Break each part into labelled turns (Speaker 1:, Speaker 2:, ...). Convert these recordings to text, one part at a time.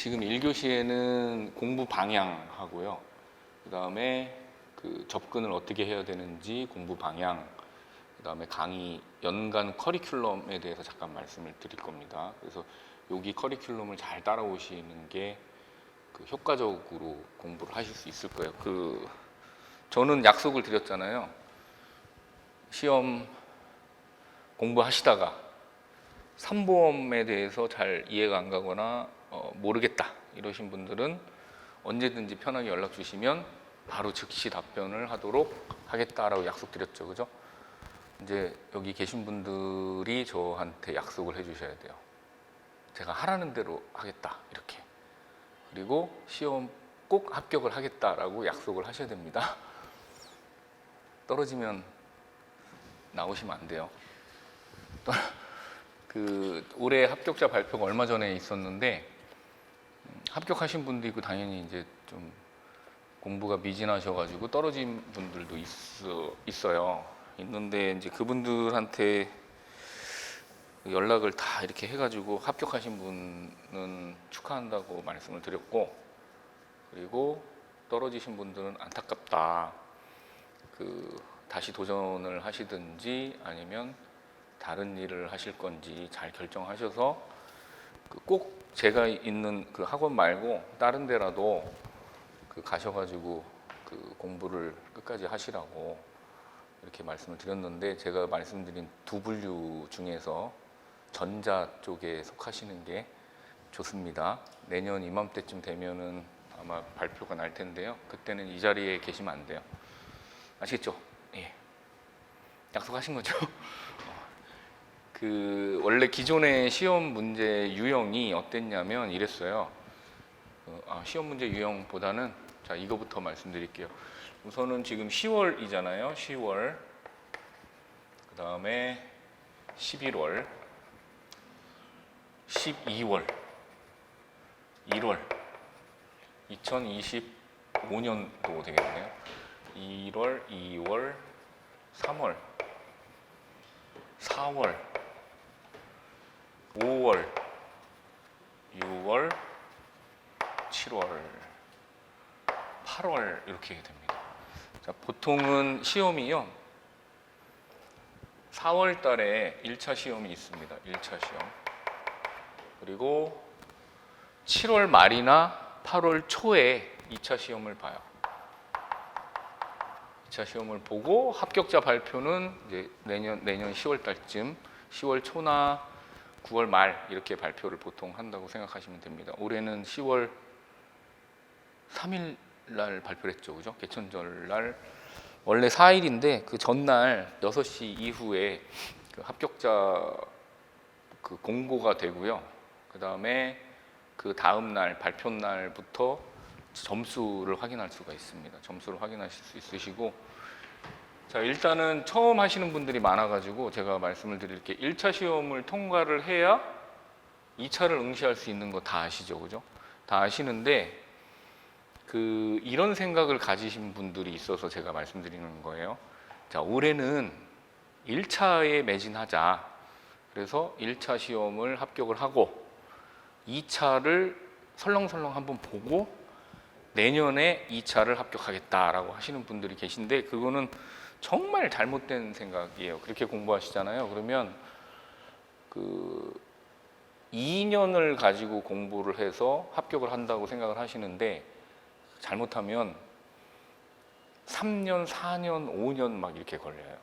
Speaker 1: 지금 1교시에는 공부 방향하고요. 그 다음에 그 접근을 어떻게 해야 되는지 공부 방향, 그 다음에 강의 연간 커리큘럼에 대해서 잠깐 말씀을 드릴 겁니다. 그래서 여기 커리큘럼을 잘 따라오시는 게 그 효과적으로 공부를 하실 수 있을 거예요. 저는 약속을 드렸잖아요. 시험 공부하시다가 삼보험에 대해서 잘 이해가 안 가거나 모르겠다 이러신 분들은 언제든지 편하게 연락 주시면 바로 즉시 답변을 하도록 하겠다라고 약속드렸죠. 그죠? 이제 여기 계신 분들이 저한테 약속을 해 주셔야 돼요. 제가 하라는 대로 하겠다 이렇게. 그리고 시험 꼭 합격을 하겠다라고 약속을 하셔야 됩니다. 떨어지면 나오시면 안 돼요. 올해 합격자 발표가 얼마 전에 있었는데 합격하신 분도 있고 당연히 이제 좀 공부가 미진하셔가지고 떨어진 분들도 있어요. 있는데 이제 그분들한테 연락을 다 이렇게 해가지고 합격하신 분은 축하한다고 말씀을 드렸고, 그리고 떨어지신 분들은 안타깝다. 다시 도전을 하시든지 아니면 다른 일을 하실 건지 잘 결정하셔서 꼭 제가 있는 그 학원 말고 다른 데라도 가셔가지고 공부를 끝까지 하시라고 이렇게 말씀을 드렸는데, 제가 말씀드린 두 분류 중에서 전자 쪽에 속하시는 게 좋습니다. 내년 이맘때쯤 되면은 아마 발표가 날 텐데요. 그때는 이 자리에 계시면 안 돼요. 아시겠죠? 예. 약속하신 거죠? 원래 기존의 시험 문제 유형이 어땠냐면 이랬어요. 시험 문제 유형보다는 자, 이거부터 말씀드릴게요. 우선은 지금 10월이잖아요. 10월. 그 다음에 11월, 12월, 1월, 2025년도 되겠네요. 1월, 2월, 3월, 4월, 5월, 6월, 7월, 8월 이렇게 됩니다. 자, 보통은 시험이요 4월 달에 1차 시험이 있습니다. 1차 시험. 그리고 7월 말이나 8월 초에 2차 시험을 봐요. 2차 시험을 보고 합격자 발표는 이제 내년 10월 달쯤, 10월 초나 9월 말 이렇게 발표를 보통 한다고 생각하시면 됩니다. 올해는 10월 3일 날 발표를 했죠. 그죠? 개천절 날. 원래 4일인데 그 전날 6시 이후에 합격자 공고가 되고요. 그 다음에 그 다음 날 발표 날부터 점수를 확인할 수가 있습니다. 점수를 확인하실 수 있으시고, 자, 일단은 처음 하시는 분들이 많아가지고 제가 말씀을 드릴 게 1차 시험을 통과를 해야 2차를 응시할 수 있는 거 다 아시죠? 그죠? 다 아시는데 이런 생각을 가지신 분들이 있어서 제가 말씀드리는 거예요. 자, 올해는 1차에 매진하자. 그래서 1차 시험을 합격을 하고 2차를 설렁설렁 한번 보고 내년에 2차를 합격하겠다라고 하시는 분들이 계신데, 그거는 정말 잘못된 생각이에요. 그렇게 공부하시잖아요. 그러면 2년을 가지고 공부를 해서 합격을 한다고 생각을 하시는데, 잘못하면 3년, 4년, 5년 막 이렇게 걸려요.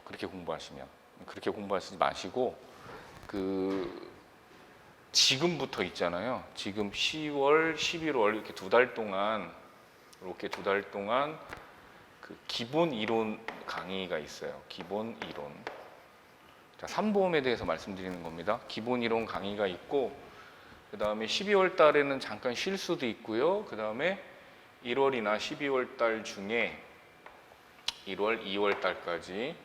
Speaker 1: 그렇게 공부하시면. 그렇게 공부하시지 마시고 지금부터 있잖아요. 지금 10월, 11월 이렇게 두 달 동안 기본 이론 강의가 있어요. 기본 이론. 자, 삼보험에 대해서 말씀드리는 겁니다. 기본 이론 강의가 있고, 그 다음에 12월 달에는 잠깐 쉴 수도 있고요. 그 다음에 1월이나 12월 달 중에 1월, 2월 달까지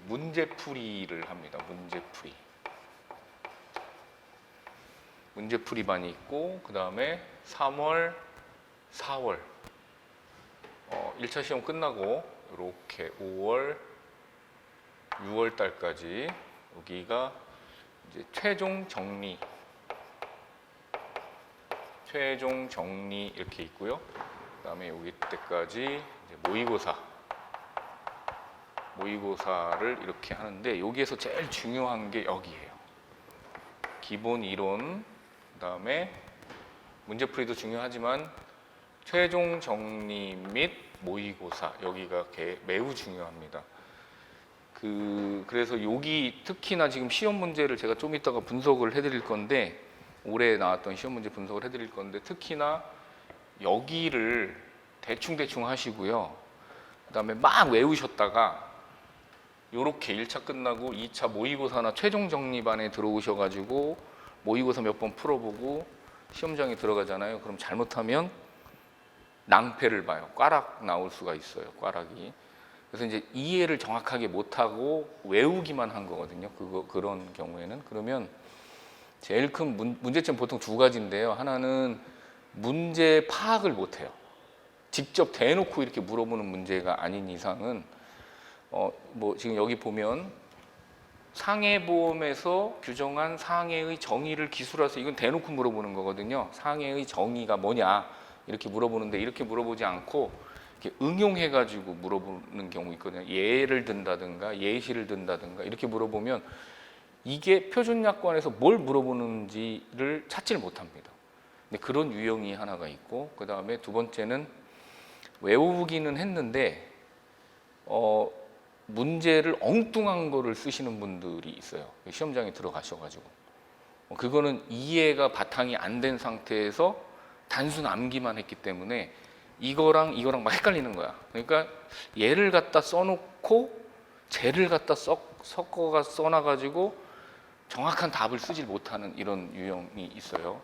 Speaker 1: 문제풀이를 합니다. 문제풀이반이 있고, 그 다음에 3월, 4월 1차 시험 끝나고 이렇게 5월, 6월 달까지 여기가 이제 최종 정리 최종 정리 이렇게 있고요. 그다음에 여기 때까지 이제 모의고사를 이렇게 하는데 여기에서 제일 중요한 게 여기예요. 기본 이론, 그다음에 문제풀이도 중요하지만 최종 정리 및 모의고사 여기가 매우 중요합니다. 그래서 여기 특히나 지금 시험 문제를 제가 좀 이따가 분석을 해드릴 건데 올해 나왔던 시험 문제 분석을 해드릴 건데 특히나 여기를 대충 하시고요. 그다음에 막 외우셨다가 요렇게 1차 끝나고 2차 모의고사나 최종 정리반에 들어오셔가지고 모의고사 몇 번 풀어보고 시험장에 들어가잖아요. 그럼 잘못하면 낭패를 봐요. 꽈락 나올 수가 있어요. 꽈락이. 그래서 이제 이해를 정확하게 못하고 외우기만 한 거거든요. 그런 경우에는. 그러면 제일 큰 문제점 보통 두 가지인데요. 하나는 문제 파악을 못해요. 직접 대놓고 이렇게 물어보는 문제가 아닌 이상은 뭐 지금 여기 보면 상해보험에서 규정한 상해의 정의를 기술해서 이건 대놓고 물어보는 거거든요. 상해의 정의가 뭐냐 이렇게 물어보는데 이렇게 물어보지 않고 이렇게 응용해가지고 물어보는 경우 있거든요. 예를 든다든가 예시를 든다든가 이렇게 물어보면 이게 표준약관에서 뭘 물어보는지를 찾지를 못합니다. 근데 그런 유형이 하나가 있고 그 다음에 두 번째는 외우기는 했는데 문제를 엉뚱한 거를 쓰시는 분들이 있어요. 시험장에 들어가셔가지고 그거는 이해가 바탕이 안 된 상태에서 단순 암기만 했기 때문에 이거랑 막 헷갈리는 거야. 그러니까 얘를 갖다 써놓고 쟤를 갖다 섞어가 써놔가지고 정확한 답을 쓰질 못하는 이런 유형이 있어요.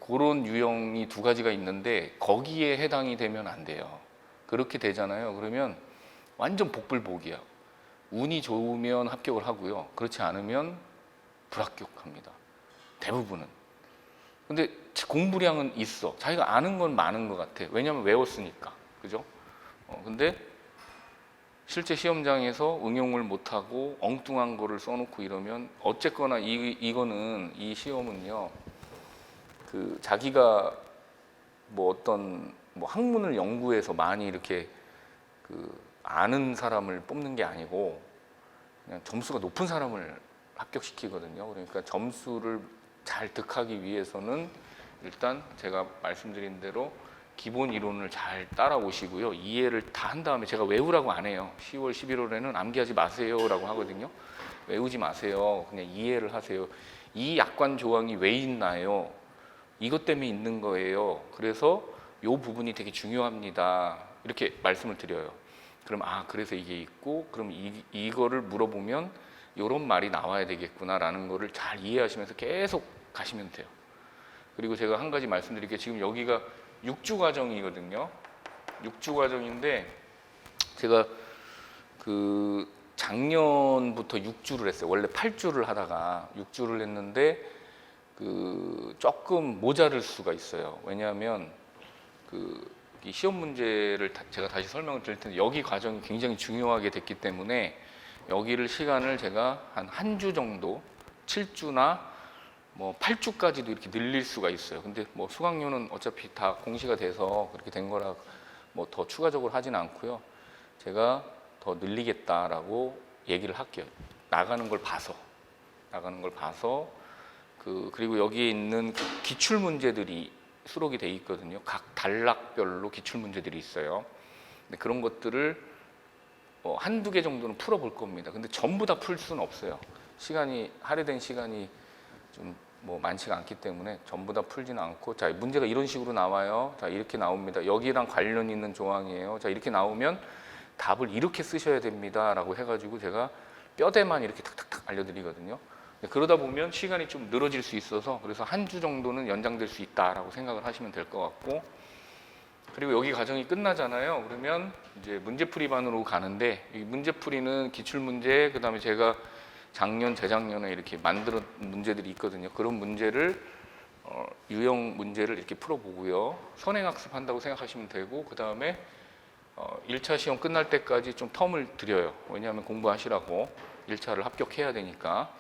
Speaker 1: 그런 유형이 두 가지가 있는데 거기에 해당이 되면 안 돼요. 그렇게 되잖아요. 그러면 완전 복불복이야. 운이 좋으면 합격을 하고요. 그렇지 않으면 불합격합니다. 대부분은. 근데 공부량은 있어. 자기가 아는 건 많은 것 같아. 왜냐하면 외웠으니까. 그죠? 근데 실제 시험장에서 응용을 못하고 엉뚱한 거를 써놓고 이러면 어쨌거나 이거는 이 시험은요. 자기가 뭐 어떤 학문을 연구해서 많이 이렇게 아는 사람을 뽑는 게 아니고 그냥 점수가 높은 사람을 합격시키거든요. 그러니까 점수를 잘 득하기 위해서는 일단 제가 말씀드린 대로 기본 이론을 잘 따라오시고요. 이해를 다 한 다음에 제가 외우라고 안 해요. 10월, 11월에는 암기하지 마세요라고 하거든요. 외우지 마세요. 그냥 이해를 하세요. 이 약관 조항이 왜 있나요? 이것 때문에 있는 거예요. 그래서 이 부분이 되게 중요합니다. 이렇게 말씀을 드려요. 그럼 그래서 이게 있고 그럼 이거를 물어보면 이런 말이 나와야 되겠구나라는 거를 잘 이해하시면서 계속 가시면 돼요. 그리고 제가 한 가지 말씀드릴게요. 지금 여기가 6주 과정이거든요. 6주 과정인데 제가 작년부터 6주를 했어요. 원래 8주를 하다가 6주를 했는데 조금 모자랄 수가 있어요. 왜냐하면 이 시험 문제를 제가 다시 설명을 드릴 텐데 여기 과정이 굉장히 중요하게 됐기 때문에 여기를 시간을 제가 한 주 정도 7주나 뭐 8주까지도 이렇게 늘릴 수가 있어요. 근데 뭐 수강료는 어차피 다 공시가 돼서 그렇게 된 거라 뭐 더 추가적으로 하진 않고요. 제가 더 늘리겠다라고 얘기를 할게요. 나가는 걸 봐서 그리고 여기에 있는 기출 문제들이 수록이 돼 있거든요. 각 단락별로 기출 문제들이 있어요. 근데 그런 것들을 한두 개 정도는 풀어볼 겁니다. 근데 전부 다 풀 수는 없어요. 할애된 시간이 좀 많지가 않기 때문에 전부 다 풀지는 않고 자, 문제가 이런 식으로 나와요. 자, 이렇게 나옵니다. 여기랑 관련 있는 조항이에요. 자, 이렇게 나오면 답을 이렇게 쓰셔야 됩니다. 라고 해가지고 제가 뼈대만 이렇게 탁탁탁 알려드리거든요. 그러다 보면 시간이 좀 늘어질 수 있어서 그래서 한 주 정도는 연장될 수 있다라고 생각을 하시면 될 것 같고 그리고 여기 과정이 끝나잖아요. 그러면 이제 문제풀이반으로 가는데 이 문제풀이는 기출문제 그다음에 제가 작년, 재작년에 이렇게 만들은 문제들이 있거든요. 그런 문제를 유형 문제를 이렇게 풀어보고요. 선행학습 한다고 생각하시면 되고 그 다음에 1차 시험 끝날 때까지 좀 텀을 드려요. 왜냐하면 공부하시라고 1차를 합격해야 되니까.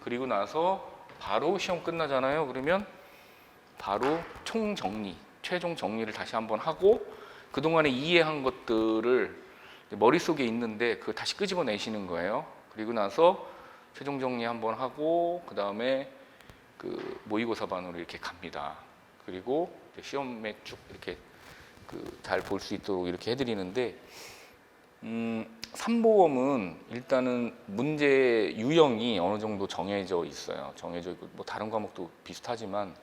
Speaker 1: 그리고 나서 바로 시험 끝나잖아요. 그러면 바로 총정리, 최종 정리를 다시 한번 하고 그동안에 이해한 것들을 머릿속에 있는데 그걸 다시 끄집어내시는 거예요. 그리고 나서 최종 정리 한번 하고 그 다음에 그 모의고사반으로 이렇게 갑니다. 그리고 시험에 쭉 이렇게 잘 볼 수 있도록 이렇게 해드리는데 3보험은 일단은 문제 유형이 어느 정도 정해져 있어요. 정해져 있고 뭐 다른 과목도 비슷하지만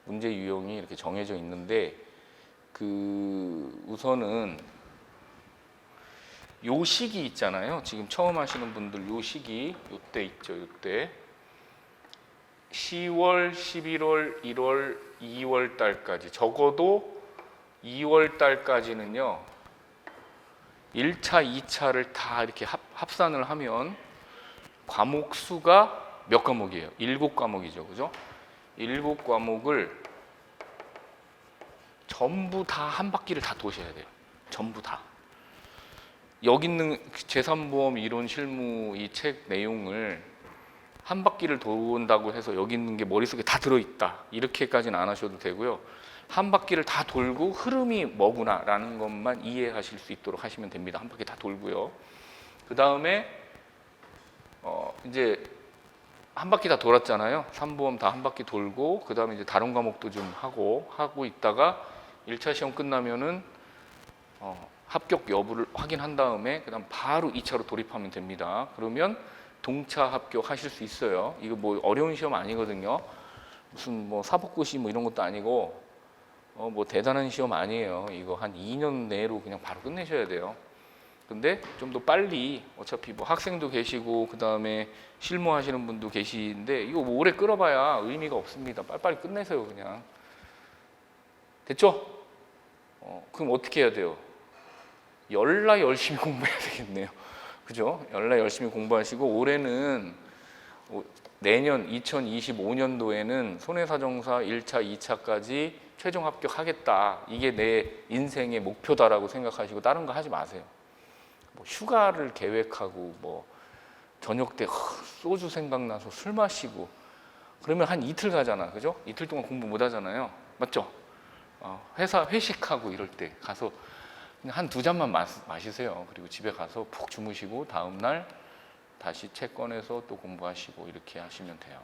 Speaker 1: 문제 유형이 이렇게 정해져 있는데 우선은 요 시기 있잖아요. 지금 처음 하시는 분들 요 시기 요때 있죠. 요때 10월, 11월, 1월, 2월 달까지 적어도 2월 달까지는요. 1차, 2차를 다 이렇게 합산을 하면 과목 수가 몇 과목이에요? 7과목이죠. 그죠? 7과목을 전부 다 한 바퀴를 다 도셔야 돼요. 전부 다. 여기 있는 제3보험 이론 실무 이 책 내용을 한 바퀴를 돈다고 해서 여기 있는 게 머릿속에 다 들어있다. 이렇게까지는 안 하셔도 되고요. 한 바퀴를 다 돌고 흐름이 뭐구나 라는 것만 이해하실 수 있도록 하시면 됩니다. 한 바퀴 다 돌고요. 그 다음에 이제 한 바퀴 다 돌았잖아요. 3보험 다 한 바퀴 돌고 그 다음에 이제 다른 과목도 좀 하고 있다가 1차 시험 끝나면은 합격 여부를 확인한 다음에 그 다음 바로 2차로 돌입하면 됩니다. 그러면 동차 합격하실 수 있어요. 이거 뭐 어려운 시험 아니거든요. 무슨 뭐 사법고시 뭐 이런 것도 아니고 뭐 대단한 시험 아니에요. 이거 한 2년 내로 그냥 바로 끝내셔야 돼요. 근데 좀 더 빨리 어차피 뭐 학생도 계시고 그 다음에 실무하시는 분도 계시는데 이거 뭐 오래 끌어봐야 의미가 없습니다. 빨리빨리 끝내세요 그냥. 됐죠? 그럼 어떻게 해야 돼요? 열나 열심히 공부해야 되겠네요. 그죠? 열나 열심히 공부하시고 올해는 내년 2025년도에는 손해사정사 1차, 2차까지 최종 합격하겠다. 이게 내 인생의 목표다라고 생각하시고 다른 거 하지 마세요. 뭐 휴가를 계획하고 뭐 저녁 때 소주 생각나서 술 마시고 그러면 한 이틀 가잖아. 그죠? 이틀 동안 공부 못 하잖아요. 맞죠? 회사 회식하고 이럴 때 가서 그냥 한 2잔만 마시세요. 그리고 집에 가서 푹 주무시고 다음날 다시 책 꺼내서 또 공부하시고 이렇게 하시면 돼요.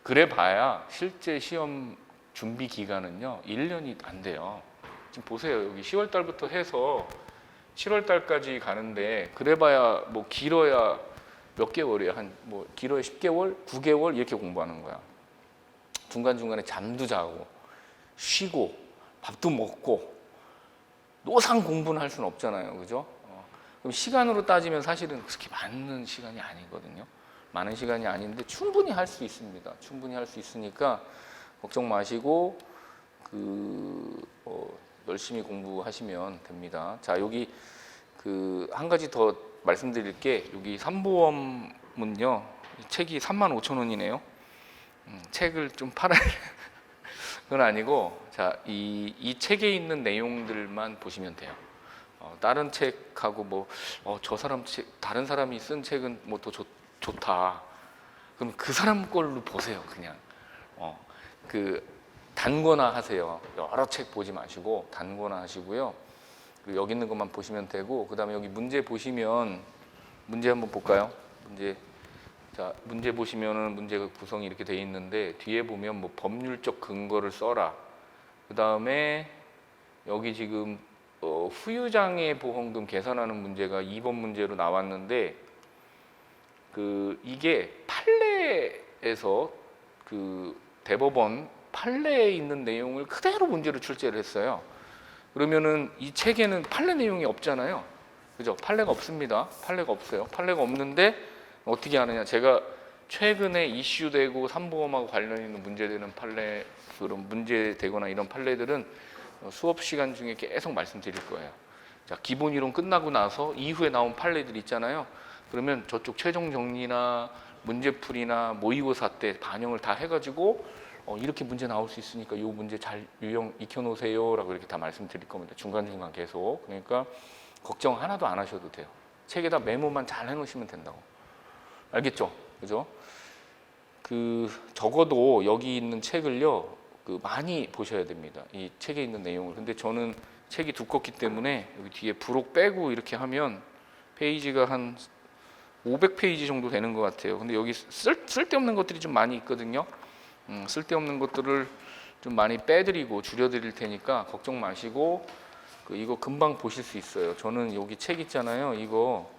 Speaker 1: 그래 봐야 실제 시험 준비 기간은요 1년이 안 돼요. 지금 보세요. 여기 10월 달부터 해서 7월 달까지 가는데 그래 봐야 뭐 길어야 몇 개월이야. 한 뭐 길어야 10개월, 9개월 이렇게 공부하는 거야. 중간중간에 잠도 자고 쉬고 밥도 먹고 노상 공부는 할 수는 없잖아요. 그죠? 그럼 시간으로 따지면 사실은 그렇게 많은 시간이 아니거든요. 많은 시간이 아닌데 충분히 할 수 있습니다. 충분히 할 수 있으니까 걱정 마시고 열심히 공부하시면 됩니다. 자, 여기 한 가지 더 말씀드릴 게 여기 3보험은요. 책이 35,000원이네요. 책을 좀 팔아야 그건 아니고 자, 이 책에 있는 내용들만 보시면 돼요. 다른 책하고 뭐 저 사람 책, 다른 사람이 쓴 책은 뭐 더 좋다. 그럼 그 사람 걸로 보세요. 그냥 단거나 하세요. 여러 책 보지 마시고 단거나 하시고요. 그리고 여기 있는 것만 보시면 되고 그 다음에 여기 문제 보시면 문제 한번 볼까요? 문제 보시면은 문제가 구성이 이렇게 돼 있는데 뒤에 보면 뭐 법률적 근거를 써라. 그 다음에 여기 지금 후유장애 보험금 계산하는 문제가 2번 문제로 나왔는데 이게 판례에서 대법원 판례에 있는 내용을 그대로 문제로 출제를 했어요. 그러면은 이 책에는 판례 내용이 없잖아요. 그죠? 판례가 없습니다. 판례가 없어요. 판례가 없는데 어떻게 하느냐? 제가 최근에 이슈되고 3보험하고 관련 있는 문제되는 판례, 그런 문제되거나 이런 판례들은 수업 시간 중에 계속 말씀드릴 거예요. 자, 기본 이론 끝나고 나서 이후에 나온 판례들 있잖아요. 그러면 저쪽 최종 정리나 문제풀이나 모의고사 때 반영을 다 해가지고 이렇게 문제 나올 수 있으니까 이 문제 잘 유형 익혀놓으세요 라고 이렇게 다 말씀드릴 겁니다. 중간중간 계속. 그러니까 걱정 하나도 안 하셔도 돼요. 책에다 메모만 잘 해놓으시면 된다고. 알겠죠? 그죠? 적어도 여기 있는 책을요 많이 보셔야 됩니다. 이 책에 있는 내용을. 근데 저는 책이 두껍기 때문에 여기 뒤에 부록 빼고 이렇게 하면 페이지가 한 500페이지 정도 되는 것 같아요. 근데 여기 쓸데없는 것들이 좀 많이 있거든요. 쓸데없는 것들을 좀 많이 빼드리고 줄여드릴 테니까 걱정 마시고 이거 금방 보실 수 있어요. 저는 여기 책 있잖아요. 이거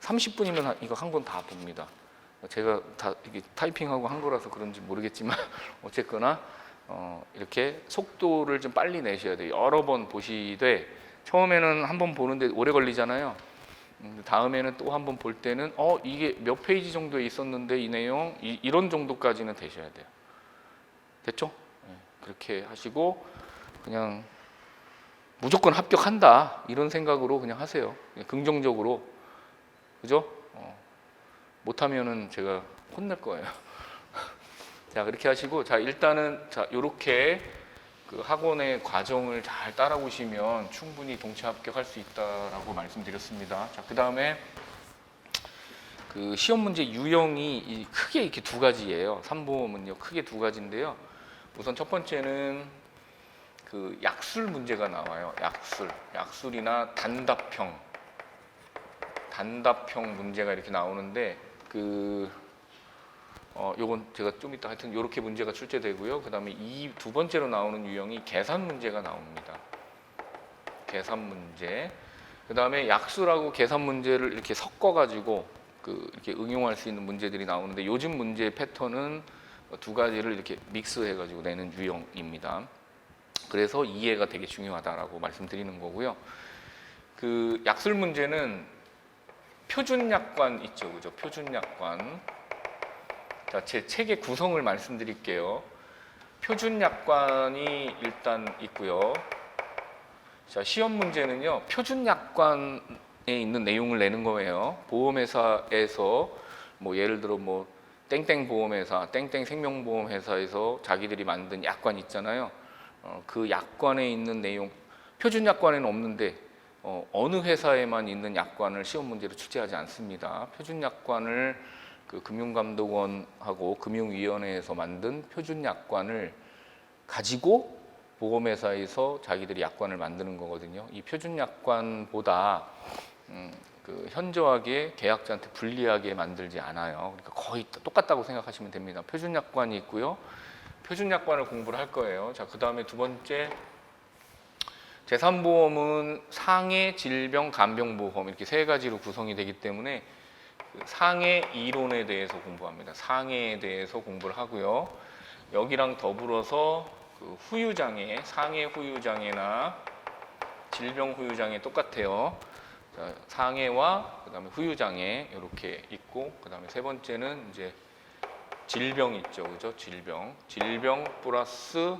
Speaker 1: 30분이면 이거 한 권 다 봅니다. 제가 다 이게 타이핑하고 한 거라서 그런지 모르겠지만 어쨌거나 이렇게 속도를 좀 빨리 내셔야 돼요. 여러 번 보시되 처음에는 한 번 보는데 오래 걸리잖아요. 다음에는 또 한 번 볼 때는 이게 몇 페이지 정도에 있었는데 이 내용 이런 정도까지는 되셔야 돼요. 됐죠? 그렇게 하시고 그냥 무조건 합격한다 이런 생각으로 그냥 하세요. 그냥 긍정적으로. 그죠? 못하면은 제가 혼낼 거예요. 자, 그렇게 하시고, 자, 일단은, 자, 요렇게 그 학원의 과정을 잘 따라오시면 충분히 동체 합격할 수 있다라고 말씀드렸습니다. 자, 그 다음에 그 시험 문제 유형이 크게 이렇게 두 가지예요. 3보험은요, 크게 두 가지인데요. 우선 첫 번째는 그 약술 문제가 나와요. 약술이나 단답형 문제가 이렇게 나오는데 요건 제가 좀 이따 하여튼 이렇게 문제가 출제되고요. 그 다음에 이 두 번째로 나오는 유형이 계산 문제가 나옵니다. 계산 문제. 그 다음에 약술하고 계산 문제를 이렇게 섞어가지고 이렇게 응용할 수 있는 문제들이 나오는데 요즘 문제 패턴은 두 가지를 이렇게 믹스해가지고 내는 유형입니다. 그래서 이해가 되게 중요하다라고 말씀드리는 거고요. 그 약술 문제는 표준약관 있죠, 그죠? 표준약관. 자, 제 책의 구성을 말씀드릴게요. 표준약관이 일단 있고요. 자, 시험 문제는요, 표준약관에 있는 내용을 내는 거예요. 보험회사에서 뭐 예를 들어 뭐 땡땡 보험회사, 땡땡 생명보험회사에서 자기들이 만든 약관 있잖아요. 그 약관에 있는 내용, 표준약관에는 없는데 어느 회사에만 있는 약관을 시험 문제로 출제하지 않습니다. 표준약관을 그 금융감독원하고 금융위원회에서 만든 표준약관을 가지고 보험회사에서 자기들이 약관을 만드는 거거든요. 이 표준약관보다 그 현저하게 계약자한테 불리하게 만들지 않아요. 그러니까 거의 똑같다고 생각하시면 됩니다. 표준약관이 있고요. 표준약관을 공부를 할 거예요. 자, 그 다음에 두 번째, 재산보험은 상해, 질병, 간병보험 이렇게 세 가지로 구성이 되기 때문에 상해 이론에 대해서 공부합니다. 상해에 대해서 공부를 하고요. 여기랑 더불어서 그 후유장애, 상해 후유장애나 질병 후유장애 똑같아요. 자, 상해와 그다음에 후유장애 이렇게 있고, 그다음에 세 번째는 이제 질병 있죠, 그죠? 질병 플러스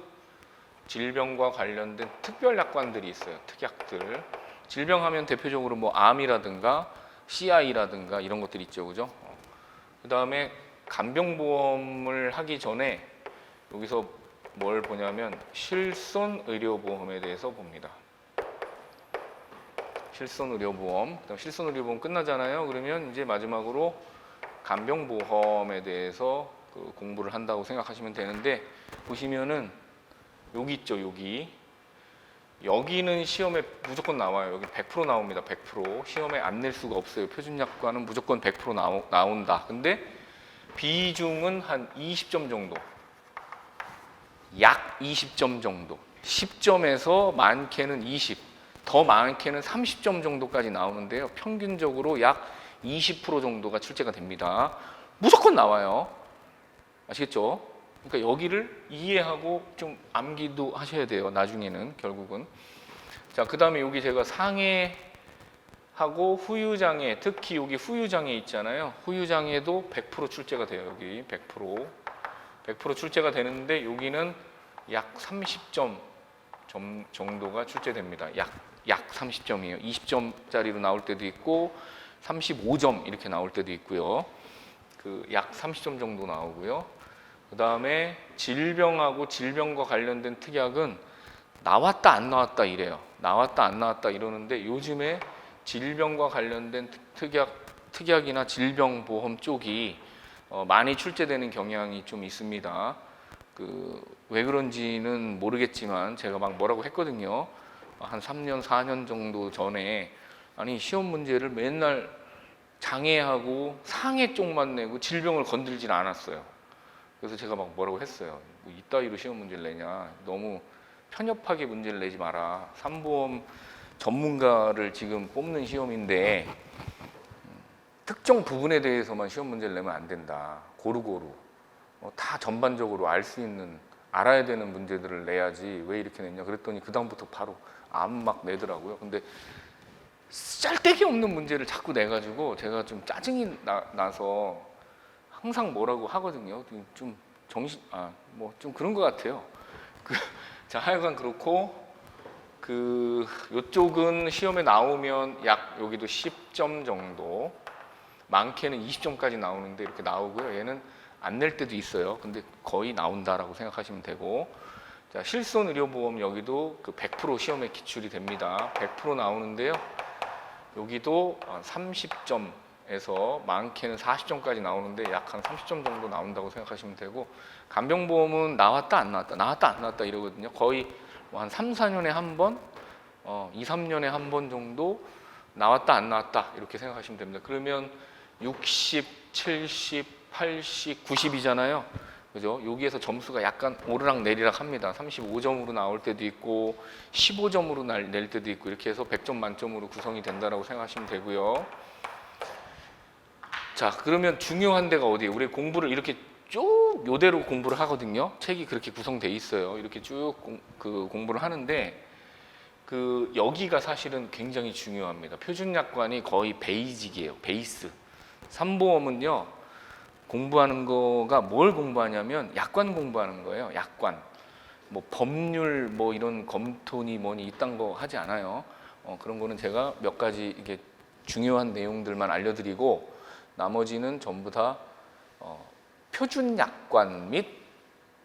Speaker 1: 질병과 관련된 특별약관들이 있어요. 특약들. 질병하면 대표적으로 뭐 암이라든가 CI라든가 이런 것들 있죠, 그죠? 그 다음에 간병보험을 하기 전에 여기서 뭘 보냐면 실손의료보험에 대해서 봅니다. 실손의료보험. 그다음 실손의료보험 끝나잖아요. 그러면 이제 마지막으로 간병보험에 대해서 공부를 한다고 생각하시면 되는데, 보시면은 여기 있죠, 여기는 시험에 무조건 나와요. 여기 100% 나옵니다. 100%. 시험에 안 낼 수가 없어요. 표준약관은 무조건 100% 나온다. 근데 비중은 한 20점 정도. 약 20점 정도. 10점에서 많게는 20, 더 많게는 30점 정도까지 나오는데요. 평균적으로 약 20% 정도가 출제가 됩니다. 무조건 나와요. 아시겠죠? 그러니까 여기를 이해하고 좀 암기도 하셔야 돼요. 나중에는 결국은. 자, 그 다음에 여기 제가 상해하고 후유장애, 특히 여기 후유장애 있잖아요. 후유장애도 100% 출제가 돼요. 여기 100% 출제가 되는데 여기는 약 30점 정도가 출제됩니다. 약 30점이에요. 20점짜리로 나올 때도 있고 35점 이렇게 나올 때도 있고요. 약 30점 정도 나오고요. 그 다음에 질병하고 질병과 관련된 특약은 나왔다 안 나왔다 이래요. 나왔다 안 나왔다 이러는데 요즘에 질병과 관련된 특약이나 질병보험 쪽이 많이 출제되는 경향이 좀 있습니다. 왜 그런지는 모르겠지만 제가 막 뭐라고 했거든요. 한 3년, 4년 정도 전에 아니 시험 문제를 맨날 장애하고 상해 쪽만 내고 질병을 건들진 않았어요. 그래서 제가 막 뭐라고 했어요. 뭐 이따위로 시험 문제를 내냐. 너무 편협하게 문제를 내지 마라. 산보험 전문가를 지금 뽑는 시험인데 특정 부분에 대해서만 시험 문제를 내면 안 된다. 고루고루 다 전반적으로 알 수 있는 알아야 되는 문제들을 내야지 왜 이렇게 냈냐 그랬더니 그 다음부터 바로 암 막 내더라고요. 근데 짤데기 없는 문제를 자꾸 내가지고 제가 좀 짜증이 나서 항상 뭐라고 하거든요. 좀 정신 뭐 좀 그런 것 같아요. 자, 하여간 그렇고 요쪽은 시험에 나오면 약 여기도 10점 정도, 많게는 20점까지 나오는데 이렇게 나오고요. 얘는 안 낼 때도 있어요. 근데 거의 나온다라고 생각하시면 되고, 자, 실손의료보험 여기도 100% 시험에 기출이 됩니다. 100% 나오는데요. 여기도 30점에서 많게는 40점까지 나오는데 약 한 30점 정도 나온다고 생각하시면 되고, 간병보험은 나왔다 안 나왔다 나왔다 안 나왔다 이러거든요. 거의 한 3, 4년에 한 번, 2, 3년에 한 번 정도 나왔다 안 나왔다 이렇게 생각하시면 됩니다. 그러면 60, 70, 80, 90이잖아요. 그죠? 여기에서 점수가 약간 오르락 내리락 합니다. 35점으로 나올 때도 있고 15점으로 낼 때도 있고 이렇게 해서 100점 만점으로 구성이 된다라고 생각하시면 되고요. 자, 그러면 중요한 데가 어디예요? 우리 공부를 이렇게 쭉 요대로 공부를 하거든요. 책이 그렇게 구성돼 있어요. 이렇게 쭉 공부를 하는데 여기가 사실은 굉장히 중요합니다. 표준약관이 거의 베이직이에요. 베이스. 산보험은요. 공부하는 거가 뭘 공부하냐면 약관 공부하는 거예요. 약관. 뭐 법률 뭐 이런 검토니 뭐니 이딴 거 하지 않아요. 그런 거는 제가 몇 가지 이게 중요한 내용들만 알려드리고 나머지는 전부 다 표준 약관 및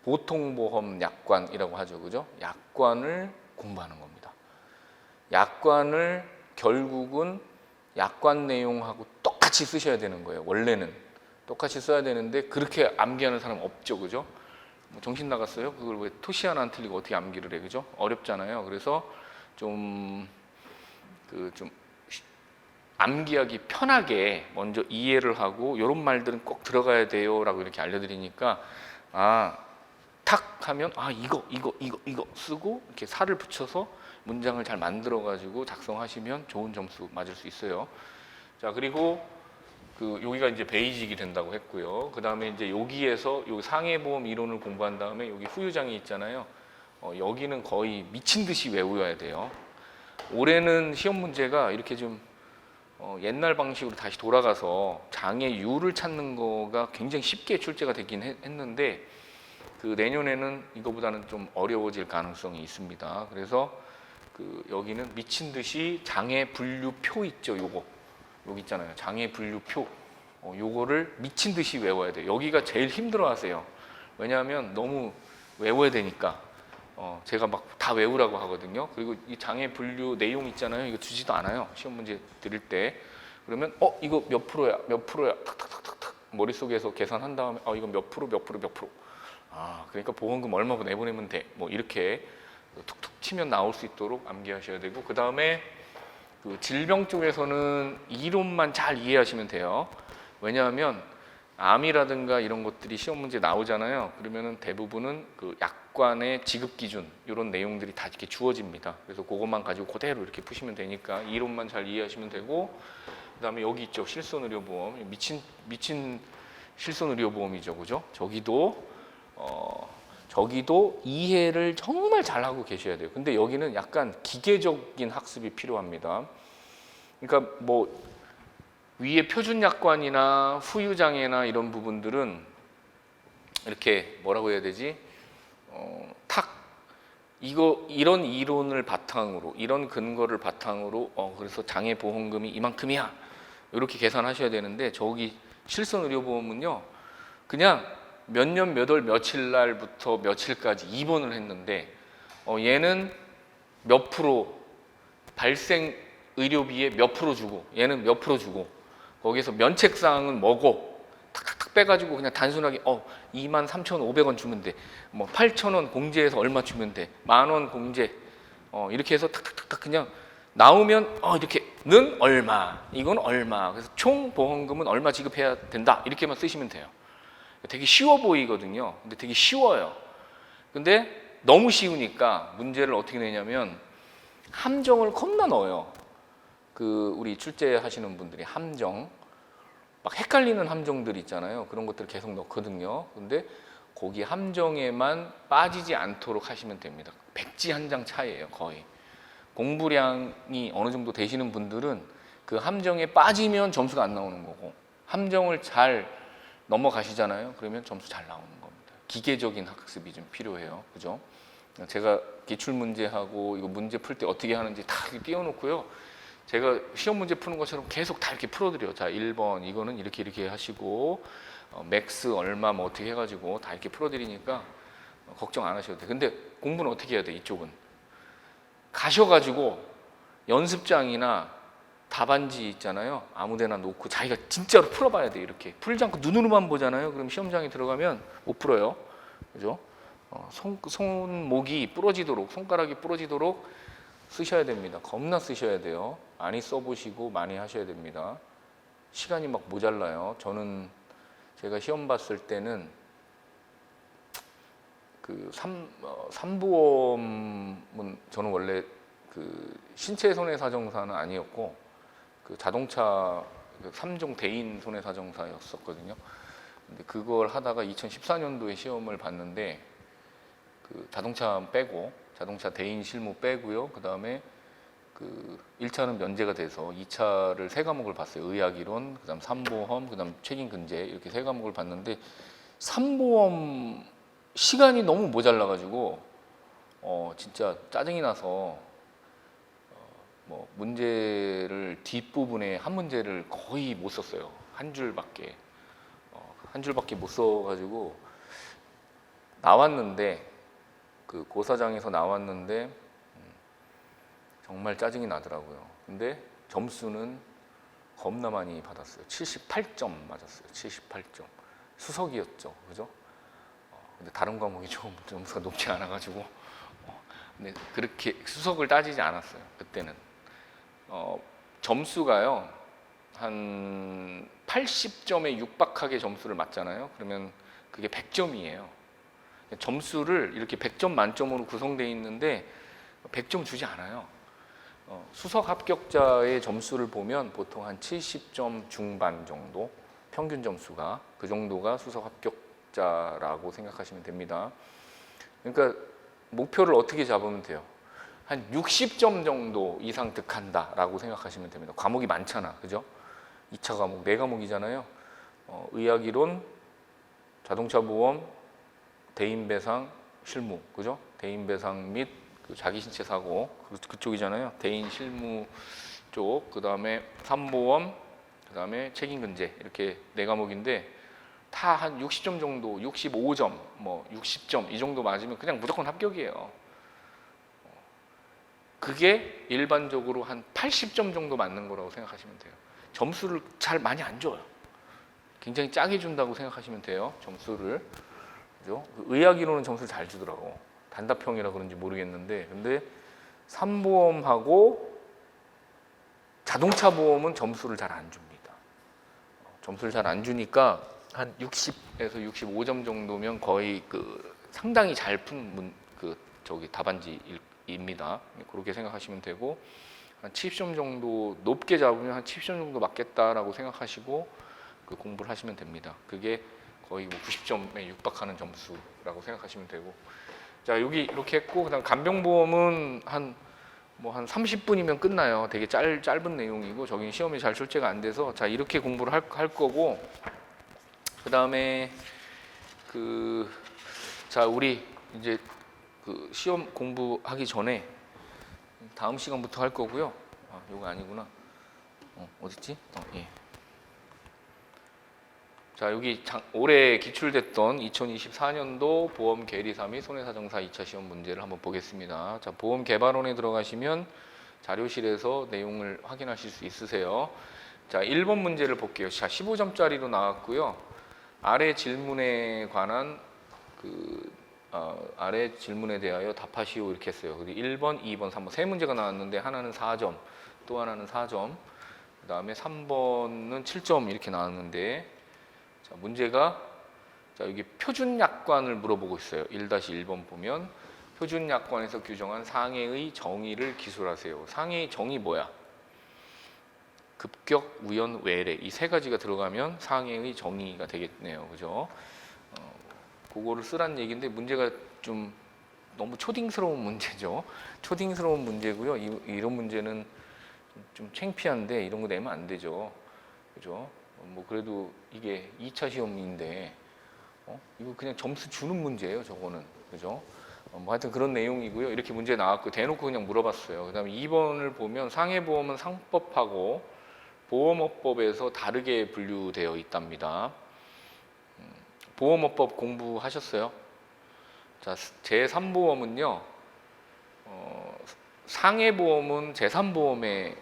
Speaker 1: 보통보험 약관이라고 하죠. 그죠? 약관을 공부하는 겁니다. 약관을 결국은 약관 내용하고 똑같이 쓰셔야 되는 거예요. 원래는 똑같이 써야 되는데 그렇게 암기하는 사람 없죠. 그죠? 뭐 정신 나갔어요? 그걸 왜 토시 하나 안 틀리고 어떻게 암기를 해? 그죠? 어렵잖아요. 그래서 좀 암기하기 편하게 먼저 이해를 하고 이런 말들은 꼭 들어가야 돼요 라고 이렇게 알려드리니까 탁 하면 이거 쓰고 이렇게 살을 붙여서 문장을 잘 만들어 가지고 작성하시면 좋은 점수 맞을 수 있어요. 자, 그리고 여기가 이제 베이직이 된다고 했고요. 그 다음에 이제 여기에서 요 상해보험 이론을 공부한 다음에 여기 후유장이 있잖아요. 여기는 거의 미친 듯이 외워야 돼요. 올해는 시험 문제가 이렇게 좀 옛날 방식으로 다시 돌아가서 장애유를 찾는 거가 굉장히 쉽게 출제가 되긴 했는데 내년에는 이거보다는 좀 어려워질 가능성이 있습니다. 그래서 여기는 미친 듯이 장애 분류표 있죠. 여기 있잖아요. 장애 분류표. 요거를 미친 듯이 외워야 돼요. 여기가 제일 힘들어하세요. 왜냐하면 너무 외워야 되니까. 제가 막 다 외우라고 하거든요. 그리고 이 장애 분류 내용 있잖아요. 이거 주지도 않아요. 시험 문제 드릴 때. 그러면 이거 몇 프로야? 몇 프로야? 탁탁탁탁탁 머릿속에서 계산한 다음에 이거 몇 프로? 몇 프로? 몇 프로? 그러니까 보험금 얼마고 내보내면 돼. 뭐 이렇게 툭툭 치면 나올 수 있도록 암기하셔야 되고, 그 다음에 질병 쪽에서는 이론만 잘 이해하시면 돼요. 왜냐하면 암이라든가 이런 것들이 시험 문제 나오잖아요. 그러면은 대부분은 약관의 지급 기준 이런 내용들이 다 이렇게 주어집니다. 그래서 그것만 가지고 그대로 이렇게 푸시면 되니까 이론만 잘 이해하시면 되고, 그다음에 여기 있죠. 실손의료보험. 미친 실손의료보험이죠. 그죠? 저기도 이해를 정말 잘하고 계셔야 돼요. 근데 여기는 약간 기계적인 학습이 필요합니다. 그러니까 뭐 위에 표준약관이나 후유장애나 이런 부분들은 이렇게 뭐라고 해야 되지? 이런 이론을 바탕으로, 이런 근거를 바탕으로 그래서 장애보험금이 이만큼이야 이렇게 계산하셔야 되는데, 저기 실손의료보험은요 그냥 몇 년 몇 월 며칠 날부터 며칠까지 입원을 했는데 얘는 몇 프로 발생 의료비에 몇 프로 주고 얘는 몇 프로 주고 거기서 면책사항은 뭐고 탁탁탁 빼가지고 그냥 단순하게 23,500원 주면 돼. 뭐 8,000원 공제해서 얼마 주면 돼. 10,000원 공제. 이렇게 해서 탁탁탁탁 그냥 나오면 이렇게는 얼마, 이건 얼마. 그래서 총 보험금은 얼마 지급해야 된다. 이렇게만 쓰시면 돼요. 되게 쉬워 보이거든요. 근데 되게 쉬워요. 근데 너무 쉬우니까 문제를 어떻게 내냐면 함정을 겁나 넣어요. 우리 출제하시는 분들이 함정, 막 헷갈리는 함정들 있잖아요. 그런 것들을 계속 넣거든요. 근데 거기 함정에만 빠지지 않도록 하시면 됩니다. 백지 한 장 차이예요, 거의. 공부량이 어느 정도 되시는 분들은 그 함정에 빠지면 점수가 안 나오는 거고, 함정을 잘 넘어가시잖아요. 그러면 점수 잘 나오는 겁니다. 기계적인 학습이 좀 필요해요. 그죠? 제가 기출 문제하고 이거 문제 풀 때 어떻게 하는지 다 띄워놓고요. 제가 시험 문제 푸는 것처럼 계속 다 이렇게 풀어드려요. 자, 1번 이거는 이렇게 하시고 맥스 얼마 뭐 어떻게 해가지고 다 이렇게 풀어드리니까 걱정 안 하셔도 돼요. 근데 공부는 어떻게 해야 돼? 이쪽은 가셔가지고 연습장이나 답안지 있잖아요. 아무데나 놓고 자기가 진짜로 풀어봐야 돼. 이렇게 풀지 않고 눈으로만 보잖아요. 그럼 시험장에 들어가면 못 풀어요. 그죠? 손목이 부러지도록, 손가락이 부러지도록 쓰셔야 됩니다. 겁나 쓰셔야 돼요. 많이 써보시고 많이 하셔야 됩니다. 시간이 막 모자라요. 제가 시험 봤을 때는 삼보험은 저는 원래 신체 손해사정사는 아니었고 자동차 3종 대인 손해사정사였었거든요. 근데 그걸 하다가 2014년도에 시험을 봤는데 자동차 빼고 자동차 대인 실무 빼고요. 그 다음에 1차는 면제가 돼서 2차를 3과목을 봤어요. 의학이론, 그 다음 삼보험, 그 다음 책임근제 이렇게 3과목을 봤는데 삼보험 시간이 너무 모자라가지고 진짜 짜증이 나서 뭐 문제를 뒷부분에 한 문제를 거의 못 썼어요. 한 줄밖에 못 써가지고 나왔는데 고사장에서 나왔는데 정말 짜증이 나더라고요. 근데 점수는 겁나 많이 받았어요. 78점 맞았어요. 78점. 수석이었죠. 그죠? 근데 다른 과목이 좀 점수가 높지 않아가지고 근데 그렇게 수석을 따지지 않았어요. 그때는 점수가요 한 80점에 육박하게 점수를 맞잖아요. 그러면 그게 100점이에요. 점수를 이렇게 100점 만점으로 구성되어 있는데 100점 주지 않아요. 수석 합격자의 점수를 보면 보통 한 70점 중반 정도, 평균 점수가 그 정도가 수석 합격자라고 생각하시면 됩니다. 그러니까 목표를 어떻게 잡으면 돼요? 한 60점 정도 이상 득한다라고 생각하시면 됩니다. 과목이 많잖아, 그죠? 2차 과목 4과목이잖아요. 의학이론, 자동차보험, 대인배상, 실무, 그죠? 대인배상 및 자기신체 사고 그쪽이잖아요. 대인 실무 쪽, 그 다음에 삼보험, 그 다음에 책임근제 이렇게 4과목인데 다 한 60점 정도, 65점, 뭐 60점 이 정도 맞으면 그냥 무조건 합격이에요. 그게 일반적으로 한 80점 정도 맞는 거라고 생각하시면 돼요. 점수를 잘 많이 안 줘요. 굉장히 짜게 준다고 생각하시면 돼요. 점수를. 그죠? 의학이론은 점수를 잘 주더라고. 단답형이라 그런지 모르겠는데, 근데 삼보험하고 자동차 보험은 점수를 잘 안 줍니다. 점수를 잘 안 주니까 한 60에서 65점 정도면 거의 상당히 잘 푼 답안지입니다. 그렇게 생각하시면 되고, 한 70점 정도 높게 잡으면 한 70점 정도 맞겠다라고 생각하시고 공부를 하시면 됩니다. 그게 거의 90점에 육박하는 점수라고 생각하시면 되고, 자 여기 이렇게 했고, 그다음 간병보험은 한 30분이면 끝나요. 되게 짧은 내용이고 저기 시험이 잘 출제가 안 돼서 자 이렇게 공부를 할 거고, 그다음에 자 우리 이제 시험 공부하기 전에 다음 시간부터 할 거고요. 이거 아니구나. 어딨지? 예. 자 여기 올해 기출됐던 2024년도 보험 계리사 및 손해사정사 2차 시험 문제를 한번 보겠습니다. 자 보험 개발원에 들어가시면 자료실에서 내용을 확인하실 수 있으세요. 자 1번 문제를 볼게요. 자 15점짜리로 나왔고요. 아래 질문에 관한 아래 질문에 대하여 답하시오 이렇게 했어요. 그리고 1번, 2번, 3번 세 문제가 나왔는데 하나는 4점, 또 하나는 4점, 그 다음에 3번은 7점 이렇게 나왔는데 자, 문제가 자, 여기 표준 약관을 물어보고 있어요. 1-1번 보면 표준 약관에서 규정한 상해의 정의를 기술하세요. 상해의 정의 뭐야? 급격, 우연, 외래 이 세 가지가 들어가면 상해의 정의가 되겠네요. 그죠? 그거를 쓰란 얘기인데 문제가 좀 너무 초딩스러운 문제죠. 초딩스러운 문제고요. 이런 문제는 좀 창피한데 이런 거 내면 안 되죠. 그죠? 뭐 그래도 이게 2차 시험인데 이거 그냥 점수 주는 문제예요. 저거는. 그죠? 뭐 하여튼 그런 내용이고요. 이렇게 문제 나왔고 대놓고 그냥 물어봤어요. 그 다음에 2번을 보면 상해보험은 상법하고 보험업법에서 다르게 분류되어 있답니다. 보험업법 공부하셨어요? 자, 제3보험은요, 상해보험은 제3보험에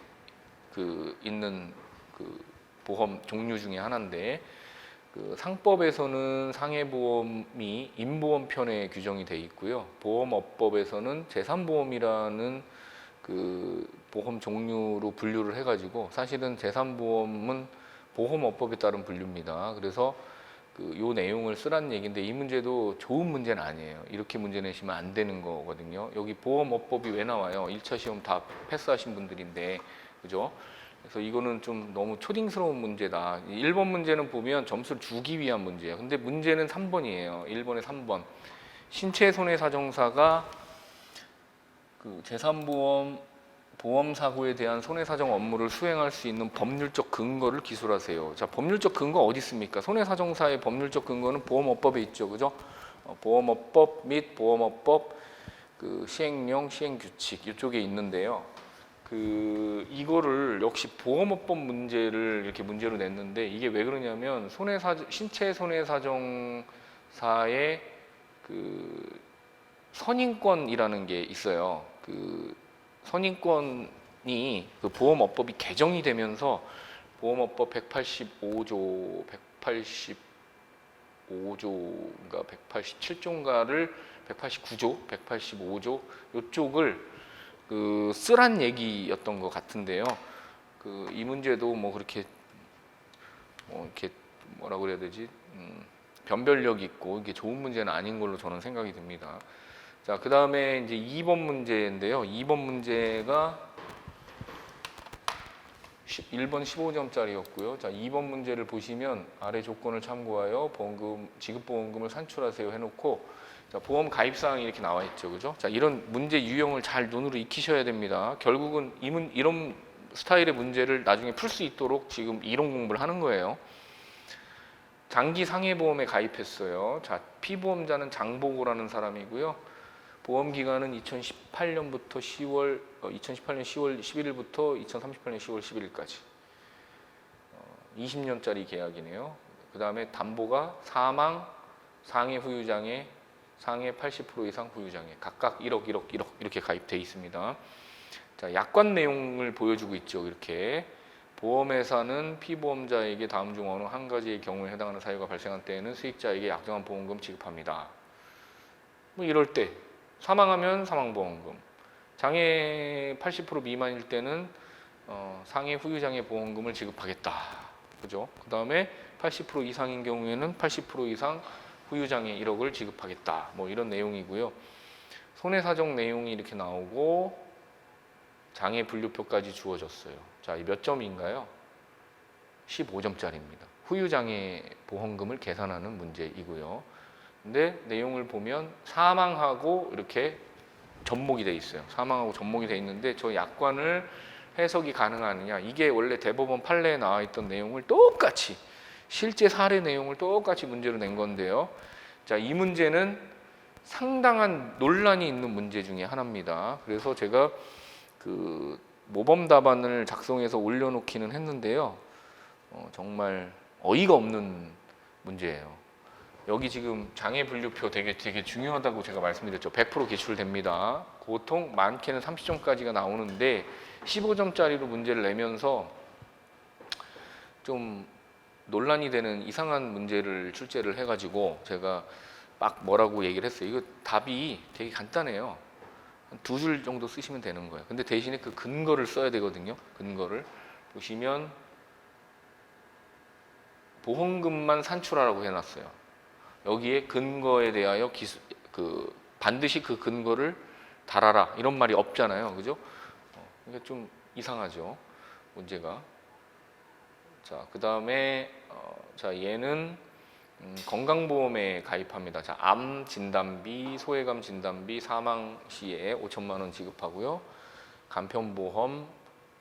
Speaker 1: 있는 보험 종류 중에 하나인데, 상법에서는 상해보험이 임보험편에 규정이 되어 있고요. 보험업법에서는 제3보험이라는 보험 종류로 분류를 해가지고 사실은 제3보험은 보험업법에 따른 분류입니다. 그래서 요 내용을 쓰라는 얘기인데 이 문제도 좋은 문제는 아니에요. 이렇게 문제 내시면 안 되는 거거든요. 여기 보험업법이 왜 나와요? 1차 시험 다 패스하신 분들인데, 그죠? 그래서 이거는 좀 너무 초딩스러운 문제다. 1번 문제는 보면 점수를 주기 위한 문제예요. 근데 문제는 3번이에요. 1번에 3번. 신체 손해사정사가 제3보험 보험사고에 대한 손해사정 업무를 수행할 수 있는 법률적 근거를 기술하세요. 자, 법률적 근거 어디 있습니까? 손해사정사의 법률적 근거는 보험업법에 있죠. 그죠? 보험업법 및 보험업법 시행령, 시행규칙 이쪽에 있는데요. 이거를 역시 보험업법 문제를 이렇게 문제로 냈는데 이게 왜 그러냐면 신체 손해사정사의 선임권이라는 게 있어요. 선임권이 보험업법이 개정이 되면서 보험업법 185조, 185조인가 187조인가를 189조, 185조 이쪽을 쓰란 얘기였던 것 같은데요. 이 문제도 뭐 그렇게 이렇게 뭐라고 그래야 되지? 변별력 있고 이게 좋은 문제는 아닌 걸로 저는 생각이 듭니다. 자, 그 다음에 이제 2번 문제인데요. 2번 문제가 1번 15점짜리였고요. 자, 2번 문제를 보시면 아래 조건을 참고하여 지급보험금을 산출하세요 해놓고 자, 보험 가입사항이 이렇게 나와 있죠. 그죠? 자, 이런 문제 유형을 잘 눈으로 익히셔야 됩니다. 결국은 이런 스타일의 문제를 나중에 풀 수 있도록 지금 이론 공부를 하는 거예요. 장기 상해보험에 가입했어요. 자, 피보험자는 장보고라는 사람이고요. 보험기간은 2018년 10월 11일부터 2038년 10월 11일까지 20년짜리 계약이네요. 그 다음에 담보가 사망, 상해 후유장애, 상해 80% 이상 후유장애 각각 1억 이렇게 가입돼 있습니다. 자, 약관 내용을 보여주고 있죠. 이렇게 보험회사는 피보험자에게 다음 중 어느 한 가지의 경우에 해당하는 사유가 발생한 때에는 수익자에게 약정한 보험금 지급합니다. 뭐 이럴 때 사망하면 사망보험금, 장애 80% 미만일 때는 상해 후유장애 보험금을 지급하겠다. 그죠? 그 다음에 80% 이상인 경우에는 80% 이상 후유장애 1억을 지급하겠다. 뭐 이런 내용이고요. 손해사정 내용이 이렇게 나오고 장애 분류표까지 주어졌어요. 자, 이 몇 점인가요? 15점짜리입니다. 후유장애 보험금을 계산하는 문제이고요. 근데 내용을 보면 사망하고 이렇게 접목이 돼 있어요. 사망하고 접목이 돼 있는데 저 약관을 해석이 가능하느냐, 이게 원래 대법원 판례에 나와 있던 내용을 똑같이 실제 사례 내용을 똑같이 문제로 낸 건데요. 자, 이 문제는 상당한 논란이 있는 문제 중에 하나입니다. 그래서 제가 모범 답안을 작성해서 올려놓기는 했는데요. 정말 어이가 없는 문제예요. 여기 지금 장애 분류표 되게 중요하다고 제가 말씀드렸죠. 100% 기출됩니다. 보통 많게는 30점까지가 나오는데 15점짜리로 문제를 내면서 좀 논란이 되는 이상한 문제를 출제를 해가지고 제가 막 뭐라고 얘기를 했어요. 이거 답이 되게 간단해요. 한 두 줄 정도 쓰시면 되는 거예요. 근데 대신에 그 근거를 써야 되거든요. 근거를 보시면 보험금만 산출하라고 해놨어요. 여기에 근거에 대하여 반드시 그 근거를 달아라 이런 말이 없잖아요. 그죠? 이게 좀 이상하죠. 문제가. 자, 그 다음에 자 얘는 건강보험에 가입합니다. 자, 암 진단비, 소외감 진단비, 사망 시에 5천만 원 지급하고요. 간편보험,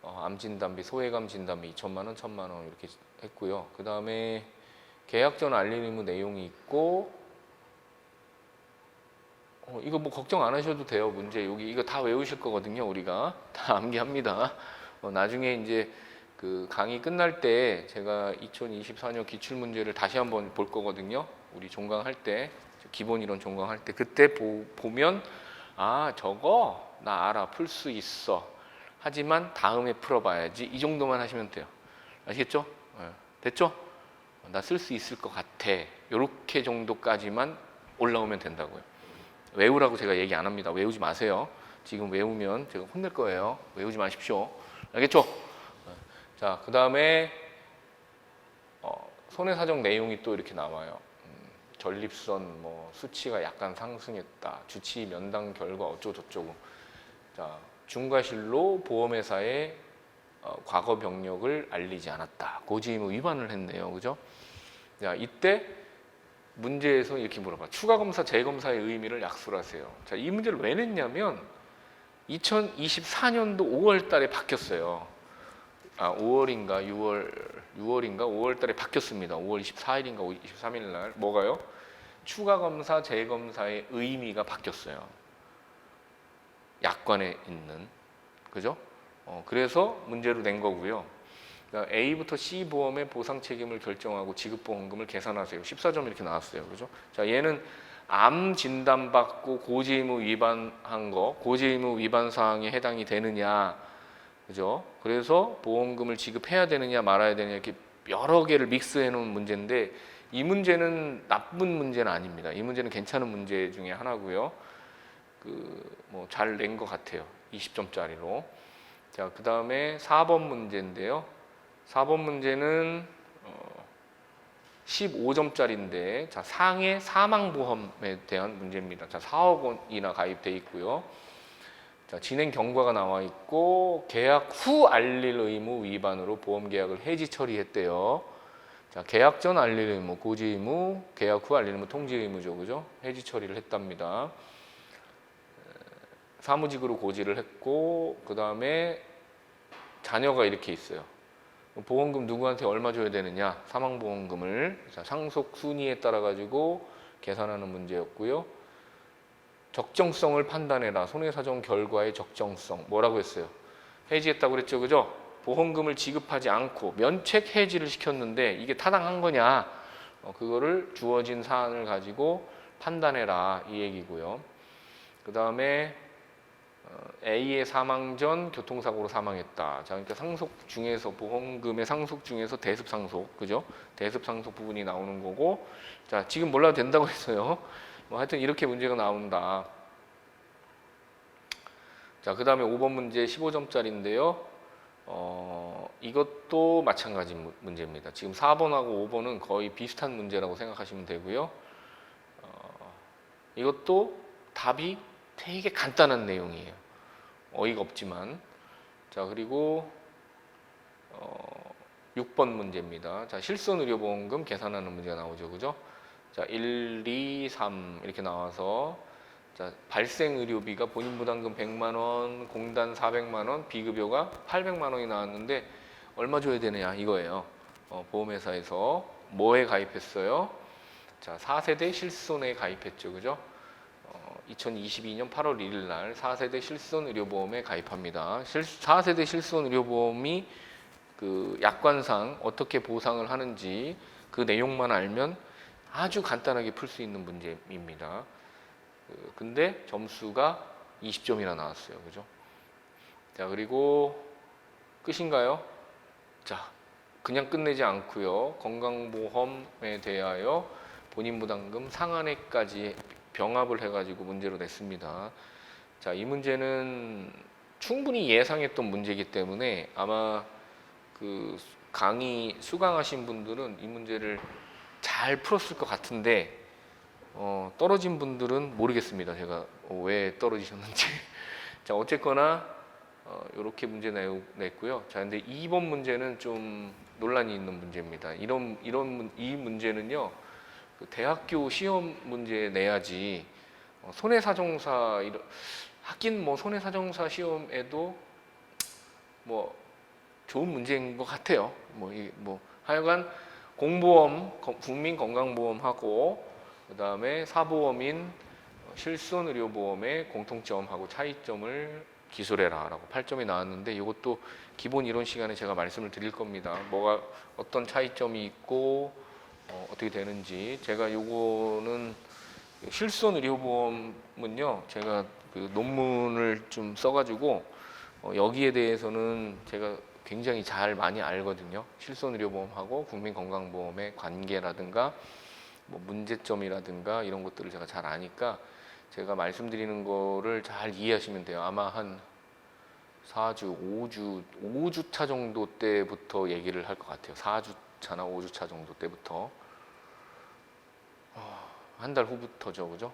Speaker 1: 암 진단비, 소외감 진단비 2천만 원, 1천만 원 이렇게 했고요. 그 다음에 계약 전 알림 의무 내용이 있고, 이거 뭐 걱정 안 하셔도 돼요. 문제 여기 이거 다 외우실 거거든요. 우리가 다 암기합니다. 나중에 이제 그 강의 끝날 때 제가 2024년 기출 문제를 다시 한번 볼 거거든요. 우리 종강할 때 기본 이론 종강할 때 그때 보면 아 저거 나 알아 풀 수 있어. 하지만 다음에 풀어봐야지. 이 정도만 하시면 돼요. 아시겠죠? 됐죠? 나 쓸 수 있을 것 같아. 이렇게 정도까지만 올라오면 된다고요. 외우라고 제가 얘기 안 합니다. 외우지 마세요. 지금 외우면 제가 혼낼 거예요. 외우지 마십시오. 알겠죠? 자, 그 다음에 손해사정 내용이 또 이렇게 나와요. 전립선 뭐 수치가 약간 상승했다. 주치 면담 결과 어쩌고저쩌고. 자, 중과실로 보험회사에 과거 병력을 알리지 않았다. 고지 의무 위반을 했네요. 그죠? 자, 이때 문제에서 이렇게 물어봐. 추가검사, 재검사의 의미를 약술하세요. 자, 이 문제를 왜 냈냐면 2024년도 5월 달에 바뀌었어요. 5월인가 6월인가 5월 달에 바뀌었습니다. 5월 24일인가 23일 날. 뭐가요? 추가검사, 재검사의 의미가 바뀌었어요. 약관에 있는. 그죠? 그래서 문제로 낸 거고요. 그러니까 A부터 C 보험의 보상 책임을 결정하고 지급보험금을 계산하세요. 14점 이렇게 나왔어요. 그죠? 자, 얘는 암 진단받고 고지의무 위반한 거, 고지의무 위반 사항에 해당이 되느냐, 그죠? 그래서 보험금을 지급해야 되느냐 말아야 되느냐 이렇게 여러 개를 믹스해 놓은 문제인데 이 문제는 나쁜 문제는 아닙니다. 이 문제는 괜찮은 문제 중에 하나고요. 뭐 잘 낸 것 같아요. 20점짜리로. 자, 그 다음에 4번 문제인데요. 4번 문제는 15점짜리인데 자, 상해 사망보험에 대한 문제입니다. 자, 4억 원이나 가입돼 있고요. 자, 진행 경과가 나와 있고 계약 후 알릴 의무 위반으로 보험 계약을 해지 처리했대요. 자, 계약 전 알릴 의무, 고지 의무, 계약 후 알릴 의무, 통지 의무죠. 그죠? 해지 처리를 했답니다. 사무직으로 고지를 했고 그다음에 자녀가 이렇게 있어요. 보험금 누구한테 얼마 줘야 되느냐? 사망보험금을 자, 상속 순위에 따라 가지고 계산하는 문제였고요. 적정성을 판단해라. 손해사정 결과의 적정성. 뭐라고 했어요? 해지했다고 그랬죠. 그죠? 보험금을 지급하지 않고 면책 해지를 시켰는데 이게 타당한 거냐? 그거를 주어진 사안을 가지고 판단해라. 이 얘기고요. 그 다음에 A의 사망 전 교통사고로 사망했다. 자, 그러니까 상속 중에서 보험금의 상속 중에서 대습 상속, 그죠? 대습 상속 부분이 나오는 거고, 자, 지금 몰라도 된다고 했어요. 뭐 하여튼 이렇게 문제가 나온다. 자, 그 다음에 5번 문제 15점짜리인데요. 이것도 마찬가지 문제입니다. 지금 4번하고 5번은 거의 비슷한 문제라고 생각하시면 되고요. 이것도 답이 되게 간단한 내용이에요. 어이가 없지만. 자, 그리고 6번 문제입니다. 자, 실손의료보험금 계산하는 문제가 나오죠. 그죠? 자, 1, 2, 3 이렇게 나와서 자, 발생의료비가 본인부담금 100만 원, 공단 400만 원, 비급여가 800만 원이 나왔는데 얼마 줘야 되느냐 이거예요. 보험회사에서 뭐에 가입했어요? 자, 4세대 실손에 가입했죠. 그죠? 2022년 8월 1일 날 4세대 실손의료보험에 가입합니다. 4세대 실손의료보험이 그 약관상 어떻게 보상을 하는지 그 내용만 알면 아주 간단하게 풀 수 있는 문제입니다. 근데 점수가 20점이나 나왔어요. 그죠? 자, 그리고 끝인가요? 자, 그냥 끝내지 않고요. 건강보험에 대하여 본인 부담금 상한액까지 병합을 해가지고 문제로 냈습니다. 자, 이 문제는 충분히 예상했던 문제이기 때문에 아마 그 강의 수강하신 분들은 이 문제를 잘 풀었을 것 같은데 떨어진 분들은 모르겠습니다. 제가 왜 떨어지셨는지. 자, 어쨌거나 이렇게 문제 냈고요. 자, 근데 2번 문제는 좀 논란이 있는 문제입니다. 이 문제는요, 그 대학교 시험 문제 내야지 손해사정사 하긴 뭐 손해사정사 시험에도 뭐 좋은 문제인 것 같아요. 뭐 하여간 공보험, 국민건강보험하고 그 다음에 사보험인 실손의료보험의 공통점하고 차이점을 기술해라라고 8점이 나왔는데 이것도 기본 이론 시간에 제가 말씀을 드릴 겁니다. 어떤 차이점이 있고 어떻게 되는지. 제가 요거는 실손의료보험은요, 제가 그 논문을 좀 써가지고 여기에 대해서는 제가 굉장히 잘 많이 알거든요. 실손의료보험하고 국민건강보험의 관계라든가 뭐 문제점이라든가 이런 것들을 제가 잘 아니까 제가 말씀드리는 거를 잘 이해하시면 돼요. 아마 한 4주, 5주차 정도 때부터 얘기를 할 것 같아요. 4주차나 5주차 정도 때부터. 한 달 후부터죠, 그죠?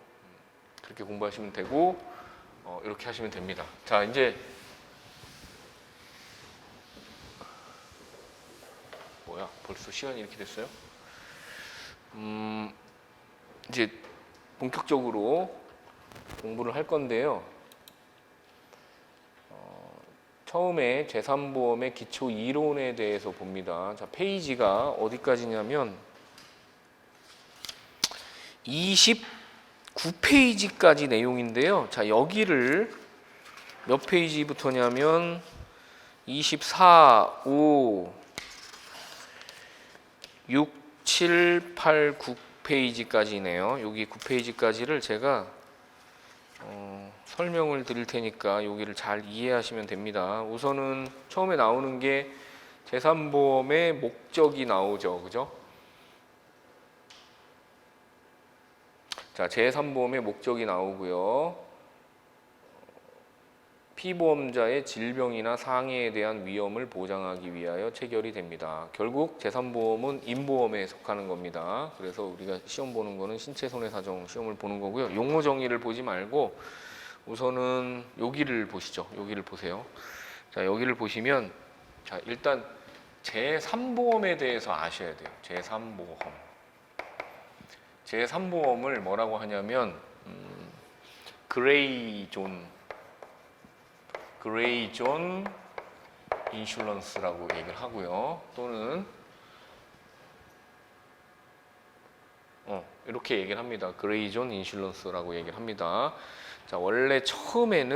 Speaker 1: 그렇게 공부하시면 되고 이렇게 하시면 됩니다. 자, 이제 뭐야? 벌써 시간이 이렇게 됐어요? 이제 본격적으로 공부를 할 건데요. 처음에 제3보험의 기초 이론에 대해서 봅니다. 자, 페이지가 어디까지냐면 29페이지까지 내용인데요. 자, 여기를 몇 페이지부터냐면 24, 5, 6, 7, 8, 9페이지까지네요. 여기 9페이지까지를 제가 설명을 드릴 테니까 여기를 잘 이해하시면 됩니다. 우선은 처음에 나오는 게 제3보험의 목적이 나오죠. 그죠? 자, 제3보험의 목적이 나오고요. 피보험자의 질병이나 상해에 대한 위험을 보장하기 위하여 체결이 됩니다. 결국 제3보험은 인보험에 속하는 겁니다. 그래서 우리가 시험 보는 거는 신체손해사정 시험을 보는 거고요. 용어 정의를 보지 말고 우선은 여기를 보시죠. 여기를 보세요. 자, 여기를 보시면 자, 일단 제3보험에 대해서 아셔야 돼요. 제3보험. 제3보험을 뭐라고 하냐면 그레이존 인슈런스라고 얘기를 하고요. 또는 이렇게 얘기를 합니다. 그레이존 인슈런스라고 얘기를 합니다. 자, 원래 처음에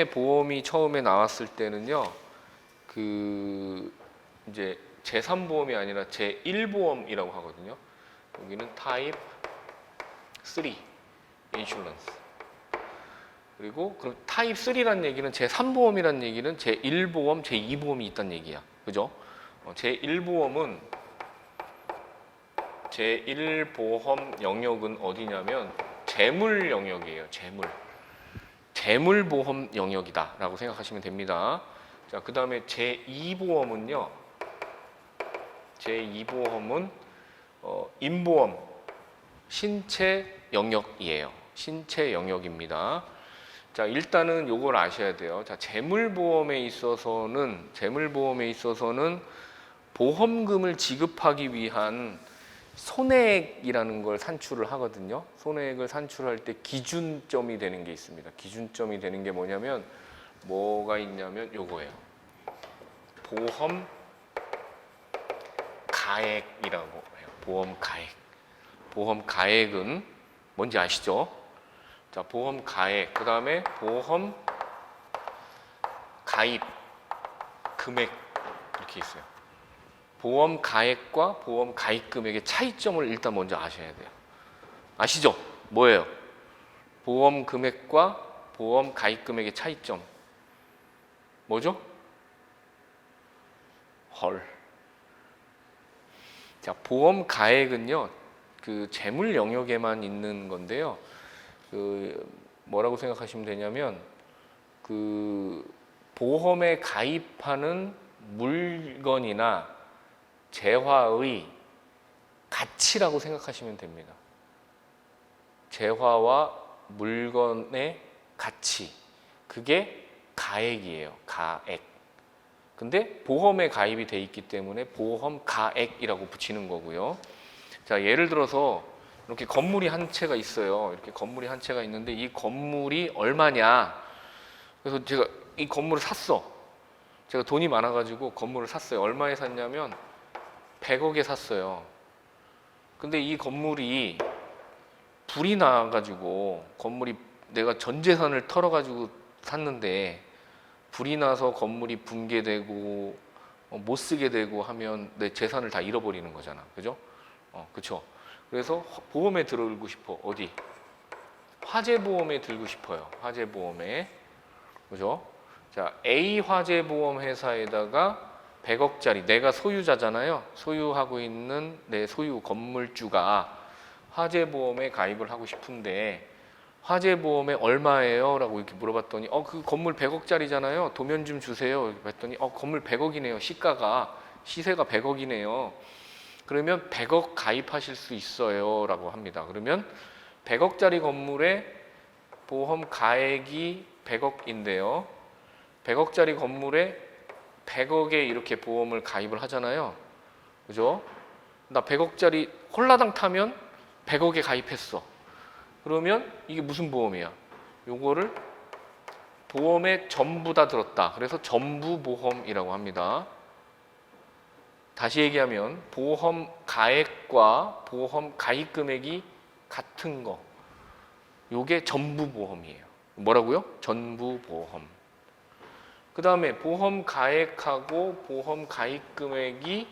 Speaker 1: 보험이 처음에 나왔을 때는요. 이제 제3보험이 아니라 제1보험이라고 하거든요. 여기는 타입 3 인슈런스. 그리고 타입 3라는 얘기는 제3보험이라는 얘기는 제1보험, 제2보험이 있다는 얘기야. 그죠? 제1보험은 제1보험 영역은 어디냐면 재물 영역이에요. 재물보험 영역이다 라고 생각하시면 됩니다. 자, 그 다음에 제2보험은요. 제2보험은 인보험, 신체 영역이에요. 신체 영역입니다. 자, 일단은 요걸 아셔야 돼요. 자, 재물보험에 있어서는 보험금을 지급하기 위한 손해액이라는 걸 산출을 하거든요. 손해액을 산출할 때 기준점이 되는 게 있습니다. 기준점이 되는 게 뭐가 있냐면 요거예요. 보험 가액이라고 해요. 보험 가액. 보험 가액은 뭔지 아시죠? 자, 보험 가액, 그 다음에 보험 가입 금액 이렇게 있어요. 보험 가액과 보험 가입 금액의 차이점을 일단 먼저 아셔야 돼요. 아시죠? 뭐예요? 보험 금액과 보험 가입 금액의 차이점. 뭐죠? 헐. 자, 보험 가액은요, 그 재물 영역에만 있는 건데요. 그 뭐라고 생각하시면 되냐면, 그 보험에 가입하는 물건이나 재화의 가치라고 생각하시면 됩니다. 재화와 물건의 가치, 그게 가액이에요. 가액. 근데 보험에 가입이 돼 있기 때문에 보험 가액이라고 붙이는 거고요. 자, 예를 들어서 이렇게 건물이 한 채가 있어요. 이렇게 건물이 한 채가 있는데 이 건물이 얼마냐? 그래서 제가 이 건물을 샀어. 제가 돈이 많아가지고 건물을 샀어요. 얼마에 샀냐면 100억에 샀어요. 근데 이 건물이 불이 나가지고, 건물이 내가 전 재산을 털어가지고 샀는데 불이 나서 건물이 붕괴되고 못 쓰게 되고 하면 내 재산을 다 잃어버리는 거잖아. 그죠? 그쵸? 그래서 보험에 들어들고 싶어. 어디? 화재보험에 들고 싶어요. 화재보험에. 그죠? 자, A 화재보험 회사에다가 100억짜리, 내가 소유자잖아요. 소유하고 있는 내 소유 건물주가 화재보험에 가입을 하고 싶은데, 화재보험에 얼마예요? 라고 이렇게 물어봤더니 그 건물 100억짜리잖아요. 도면 좀 주세요. 이렇게 했더니 건물 100억이네요. 시세가 100억이네요. 그러면 100억 가입하실 수 있어요. 라고 합니다. 그러면 100억짜리 건물에 보험 가액이 100억인데요. 100억짜리 건물에 100억에 이렇게 보험을 가입을 하잖아요. 그죠? 나 100억짜리 홀라당 타면 100억에 가입했어. 그러면 이게 무슨 보험이야? 요거를 보험에 전부 다 들었다. 그래서 전부 보험이라고 합니다. 다시 얘기하면 보험 가액과 보험 가입 금액이 같은 거. 요게 전부 보험이에요. 뭐라고요? 전부 보험. 그 다음에 보험 가액하고 보험 가입 금액이,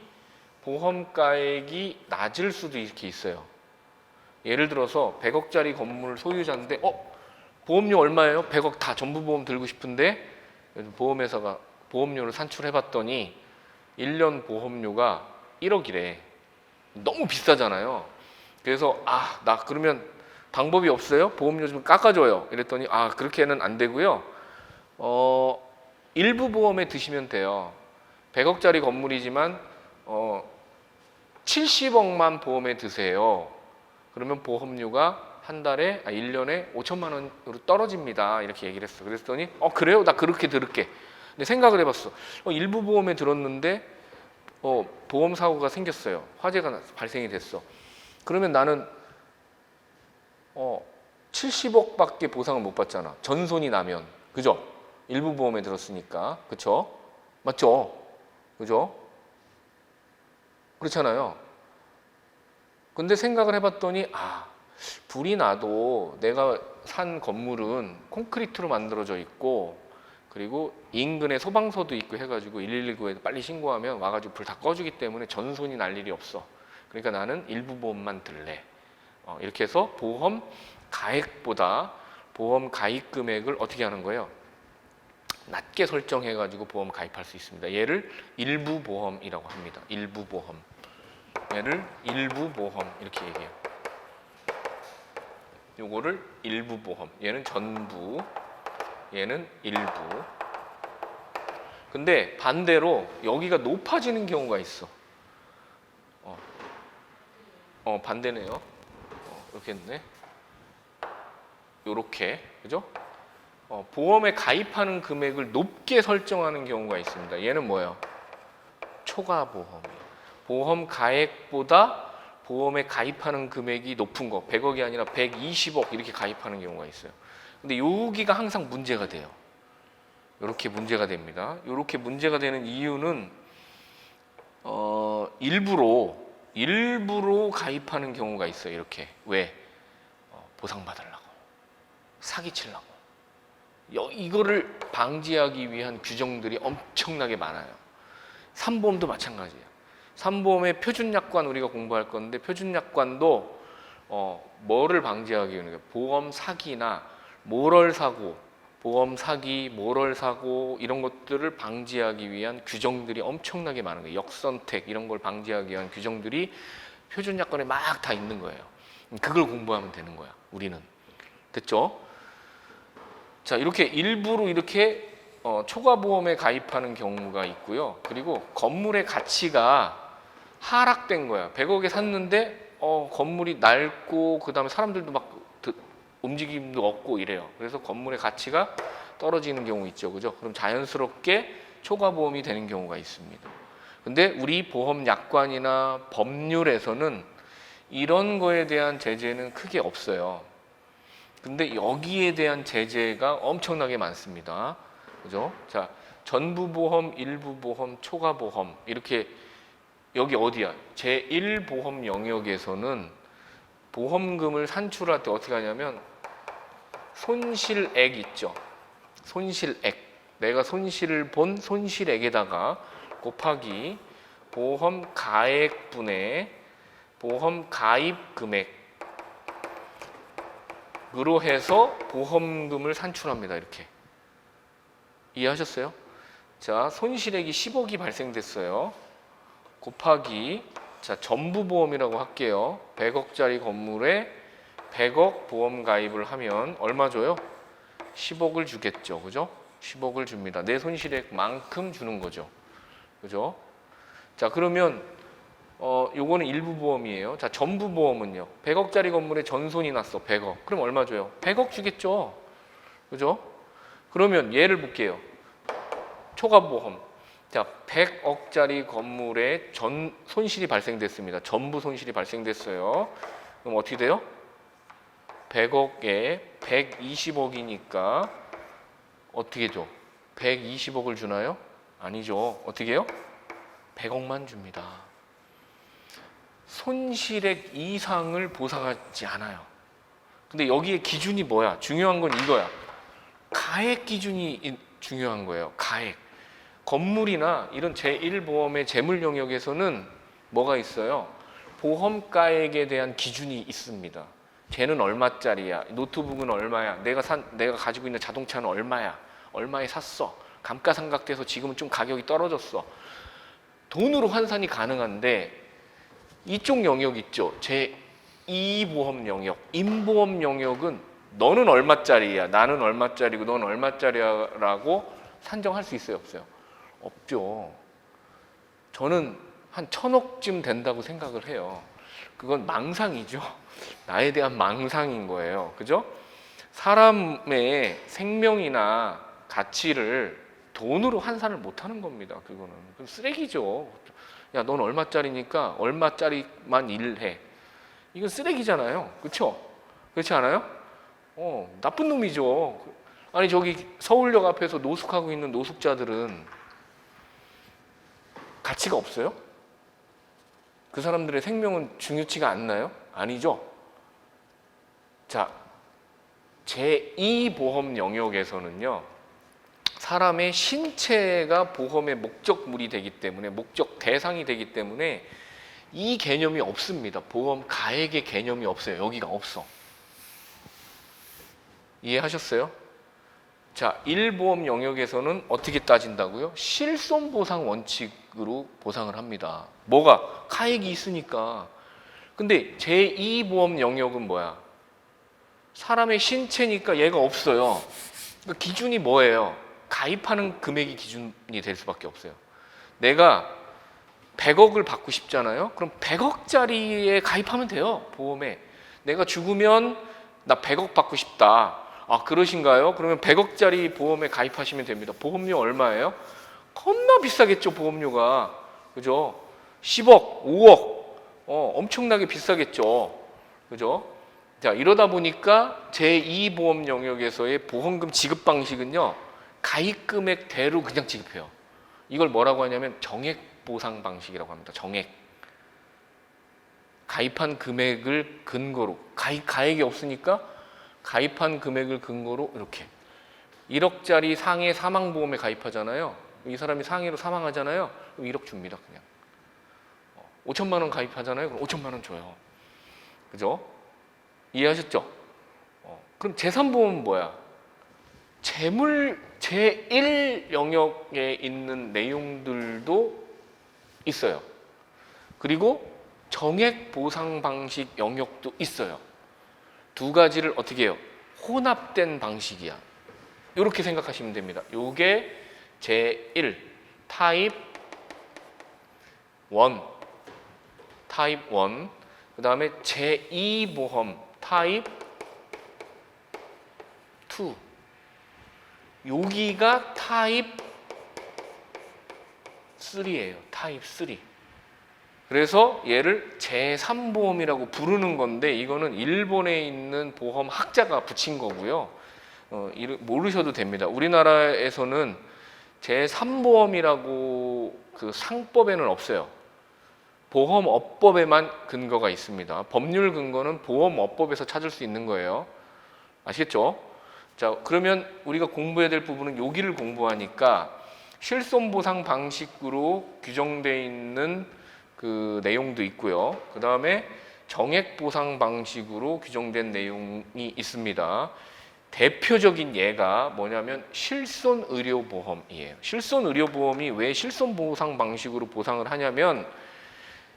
Speaker 1: 보험 가액이 낮을 수도 이렇게 있어요. 예를 들어서 100억짜리 건물 소유자인데 보험료 얼마예요? 100억 다 전부 보험 들고 싶은데 보험회사가 보험료를 산출해 봤더니 1년 보험료가 1억이래. 너무 비싸잖아요. 그래서 나 그러면 방법이 없어요? 보험료 좀 깎아줘요. 이랬더니 그렇게는 안 되고요. 일부 보험에 드시면 돼요. 100억짜리 건물이지만 70억만 보험에 드세요. 그러면 보험료가 한 달에 1년에 5천만 원으로 떨어집니다. 이렇게 얘기를 했어. 그랬더니 그래요? 나 그렇게 들을게. 근데 생각을 해봤어. 일부 보험에 들었는데 보험 사고가 생겼어요. 화재가 발생이 됐어. 그러면 나는 70억밖에 보상을 못 받잖아. 전손이 나면. 그죠? 일부 보험에 들었으니까. 그쵸? 맞죠? 그죠? 그렇잖아요. 근데 생각을 해봤더니 불이 나도 내가 산 건물은 콘크리트로 만들어져 있고, 그리고 인근에 소방서도 있고 해가지고 119에 빨리 신고하면 와가지고 불 다 꺼주기 때문에 전손이 날 일이 없어. 그러니까 나는 일부 보험만 들래. 이렇게 해서 보험 가액보다 보험 가입 금액을 어떻게 하는 거예요? 낮게 설정해가지고 보험 가입할 수 있습니다. 얘를 일부 보험이라고 합니다. 일부 보험. 얘를 일부 보험 이렇게 얘기해요. 요거를 일부 보험. 얘는 전부, 얘는 일부. 근데 반대로 여기가 높아지는 경우가 있어. 반대네요. 이렇게 했네. 요렇게, 그죠? 보험에 가입하는 금액을 높게 설정하는 경우가 있습니다. 얘는 뭐예요? 초과 보험이에요. 보험 가액보다 보험에 가입하는 금액이 높은 거, 100억이 아니라 120억 이렇게 가입하는 경우가 있어요. 근데 여기가 항상 문제가 돼요. 이렇게 문제가 됩니다. 이렇게 문제가 되는 이유는 일부러 가입하는 경우가 있어요. 이렇게. 왜? 보상받으려고, 사기치려고. 이거를 방지하기 위한 규정들이 엄청나게 많아요. 산보험도 마찬가지예요. 산보험의 표준약관 우리가 공부할 건데, 표준약관도 뭐를 방지하기 위해 보험 사기나 모럴 사고, 보험 사기, 모럴 사고 이런 것들을 방지하기 위한 규정들이 엄청나게 많은 거예요. 역선택 이런 걸 방지하기 위한 규정들이 표준 약관에 막 다 있는 거예요. 그걸 공부하면 되는 거야. 우리는. 됐죠? 자, 이렇게 일부로 이렇게 초과보험에 가입하는 경우가 있고요. 그리고 건물의 가치가 하락된 거야. 100억에 샀는데 건물이 낡고 그다음에 사람들도 막 움직임도 없고 이래요. 그래서 건물의 가치가 떨어지는 경우 있죠. 그죠? 그럼 자연스럽게 초과보험이 되는 경우가 있습니다. 근데 우리 보험 약관이나 법률에서는 이런 거에 대한 제재는 크게 없어요. 근데 여기에 대한 제재가 엄청나게 많습니다. 그죠? 자, 전부보험, 일부보험, 초과보험 이렇게 여기 어디야? 제1보험 영역에서는 보험금을 산출할 때 어떻게 하냐면 손실액 있죠. 손실액. 내가 손실을 본 손실액에다가 곱하기 보험 가액분의 보험 가입 금액으로 해서 보험금을 산출합니다. 이렇게. 이해하셨어요? 자, 손실액이 10억이 발생됐어요. 곱하기 자, 전부보험이라고 할게요. 100억짜리 건물에 100억 보험 가입을 하면 얼마 줘요? 10억을 주겠죠. 그죠? 10억을 줍니다. 내 손실액만큼 주는 거죠. 그죠? 자, 그러면 요거는 일부 보험이에요. 자, 전부 보험은요. 100억짜리 건물에 전손이 났어. 100억. 그럼 얼마 줘요? 100억 주겠죠. 그죠? 그러면 얘를 볼게요. 초과보험. 자, 100억짜리 건물에 손실이 발생됐습니다. 전부 손실이 발생됐어요. 그럼 어떻게 돼요? 100억에 120억이니까 어떻게 줘? 120억을 주나요? 아니죠. 어떻게 해요? 100억만 줍니다. 손실액 이상을 보상하지 않아요. 근데 여기에 기준이 뭐야? 중요한 건 이거야. 가액 기준이 중요한 거예요. 가액. 건물이나 이런 제1보험의 재물 영역에서는 뭐가 있어요? 보험가액에 대한 기준이 있습니다. 쟤는 얼마짜리야? 노트북은 얼마야? 내가 가지고 있는 자동차는 얼마야? 얼마에 샀어? 감가상각돼서 지금은 좀 가격이 떨어졌어. 돈으로 환산이 가능한데 이쪽 영역 있죠. 제2보험 영역, 임보험 영역은 너는 얼마짜리야? 나는 얼마짜리고 너는 얼마짜리야라고 산정할 수 있어요? 없어요? 없죠. 저는 한 1000억쯤 된다고 생각을 해요. 그건 망상이죠. 나에 대한 망상인 거예요. 그죠? 사람의 생명이나 가치를 돈으로 환산을 못 하는 겁니다. 그거는. 그럼 쓰레기죠. 야, 넌 얼마짜리니까 얼마짜리만 일해. 이건 쓰레기잖아요. 그렇죠? 그렇지 않아요? 나쁜 놈이죠. 아니 저기 서울역 앞에서 노숙하고 있는 노숙자들은 가치가 없어요? 그 사람들의 생명은 중요치가 않나요? 아니죠. 자, 제2보험 영역에서는요. 사람의 신체가 보험의 목적물이 되기 때문에 목적 대상이 되기 때문에 이 개념이 없습니다. 보험 가액의 개념이 없어요. 여기가 없어. 이해하셨어요? 자, 1보험 영역에서는 어떻게 따진다고요? 실손보상 원칙으로 보상을 합니다. 뭐가? 가액이 있으니까. 근데 제2보험 영역은 뭐야? 사람의 신체니까 얘가 없어요. 그러니까 기준이 뭐예요? 가입하는 금액이 기준이 될 수밖에 없어요. 내가 100억을 받고 싶잖아요. 그럼 100억짜리에 가입하면 돼요. 보험에. 내가 죽으면 나 100억 받고 싶다. 아, 그러신가요? 그러면 100억짜리 보험에 가입하시면 됩니다. 보험료 얼마예요? 겁나 비싸겠죠, 보험료가. 그죠? 10억, 5억. 엄청나게 비싸겠죠. 그죠? 자, 이러다 보니까 제2보험 영역에서의 보험금 지급 방식은요. 가입 금액대로 그냥 지급해요. 이걸 뭐라고 하냐면 정액 보상 방식이라고 합니다. 정액. 가입한 금액을 근거로 가액이 없으니까 가입한 금액을 근거로 이렇게 1억짜리 상해 사망보험에 가입하잖아요. 이 사람이 상해로 사망하잖아요. 그럼 1억 줍니다. 그냥 5천만 원 가입하잖아요. 그럼 5천만 원 줘요. 그죠? 이해하셨죠? 그럼 제3보험은 뭐야? 재물 제1 영역에 있는 내용들도 있어요. 그리고 정액 보상 방식 영역도 있어요. 두 가지를 어떻게 해요? 혼합된 방식이야. 이렇게 생각하시면 됩니다. 요게 제1 타입 1 타입 1 그 다음에 제2 보험 타입 2 여기가 타입 3예요. 타입 3. 그래서 얘를 제3보험이라고 부르는 건데 이거는 일본에 있는 보험학자가 붙인 거고요. 모르셔도 됩니다. 우리나라에서는 제3보험이라고 그 상법에는 없어요. 보험업법에만 근거가 있습니다. 법률 근거는 보험업법에서 찾을 수 있는 거예요. 아시겠죠? 자, 그러면 우리가 공부해야 될 부분은 여기를 공부하니까 실손보상 방식으로 규정되어 있는 그 내용도 있고요. 그 다음에 정액보상 방식으로 규정된 내용이 있습니다. 대표적인 예가 뭐냐면 실손의료보험이에요. 실손의료보험이 왜 실손보상 방식으로 보상을 하냐면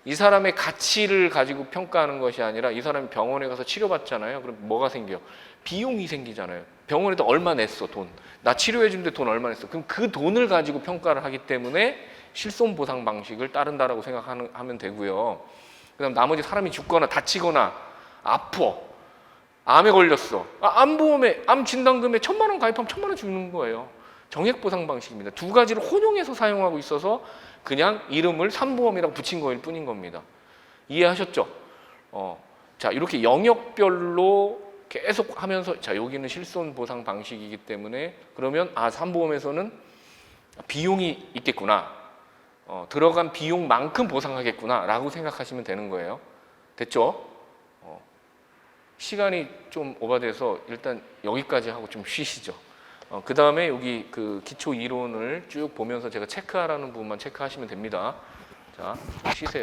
Speaker 1: 이 사람의 가치를 가지고 평가하는 것이 아니라 이 사람이 병원에 가서 치료받잖아요. 그럼 뭐가 생겨요? 비용이 생기잖아요. 병원에도 얼마 냈어, 돈. 나 치료해 주는데 돈 얼마 냈어. 그럼 그 돈을 가지고 평가를 하기 때문에 실손보상 방식을 따른다라고 생각하면 되고요. 그다음 나머지 사람이 죽거나 다치거나 아파. 암에 걸렸어. 암보험에 암 진단금에 1,000만 원 가입하면 1,000만 원 주는 거예요. 정액보상 방식입니다. 두 가지를 혼용해서 사용하고 있어서 그냥 이름을 3보험이라고 붙인 거일 뿐인 겁니다. 이해하셨죠? 자, 이렇게 영역별로 계속 하면서 자, 여기는 실손보상 방식이기 때문에 그러면 3보험에서는 비용이 있겠구나. 들어간 비용만큼 보상하겠구나 라고 생각하시면 되는 거예요. 됐죠? 시간이 좀 오버돼서 일단 여기까지 하고 좀 쉬시죠. 그 다음에 여기 그 기초 이론을 쭉 보면서 제가 체크하라는 부분만 체크하시면 됩니다. 자, 쉬세요.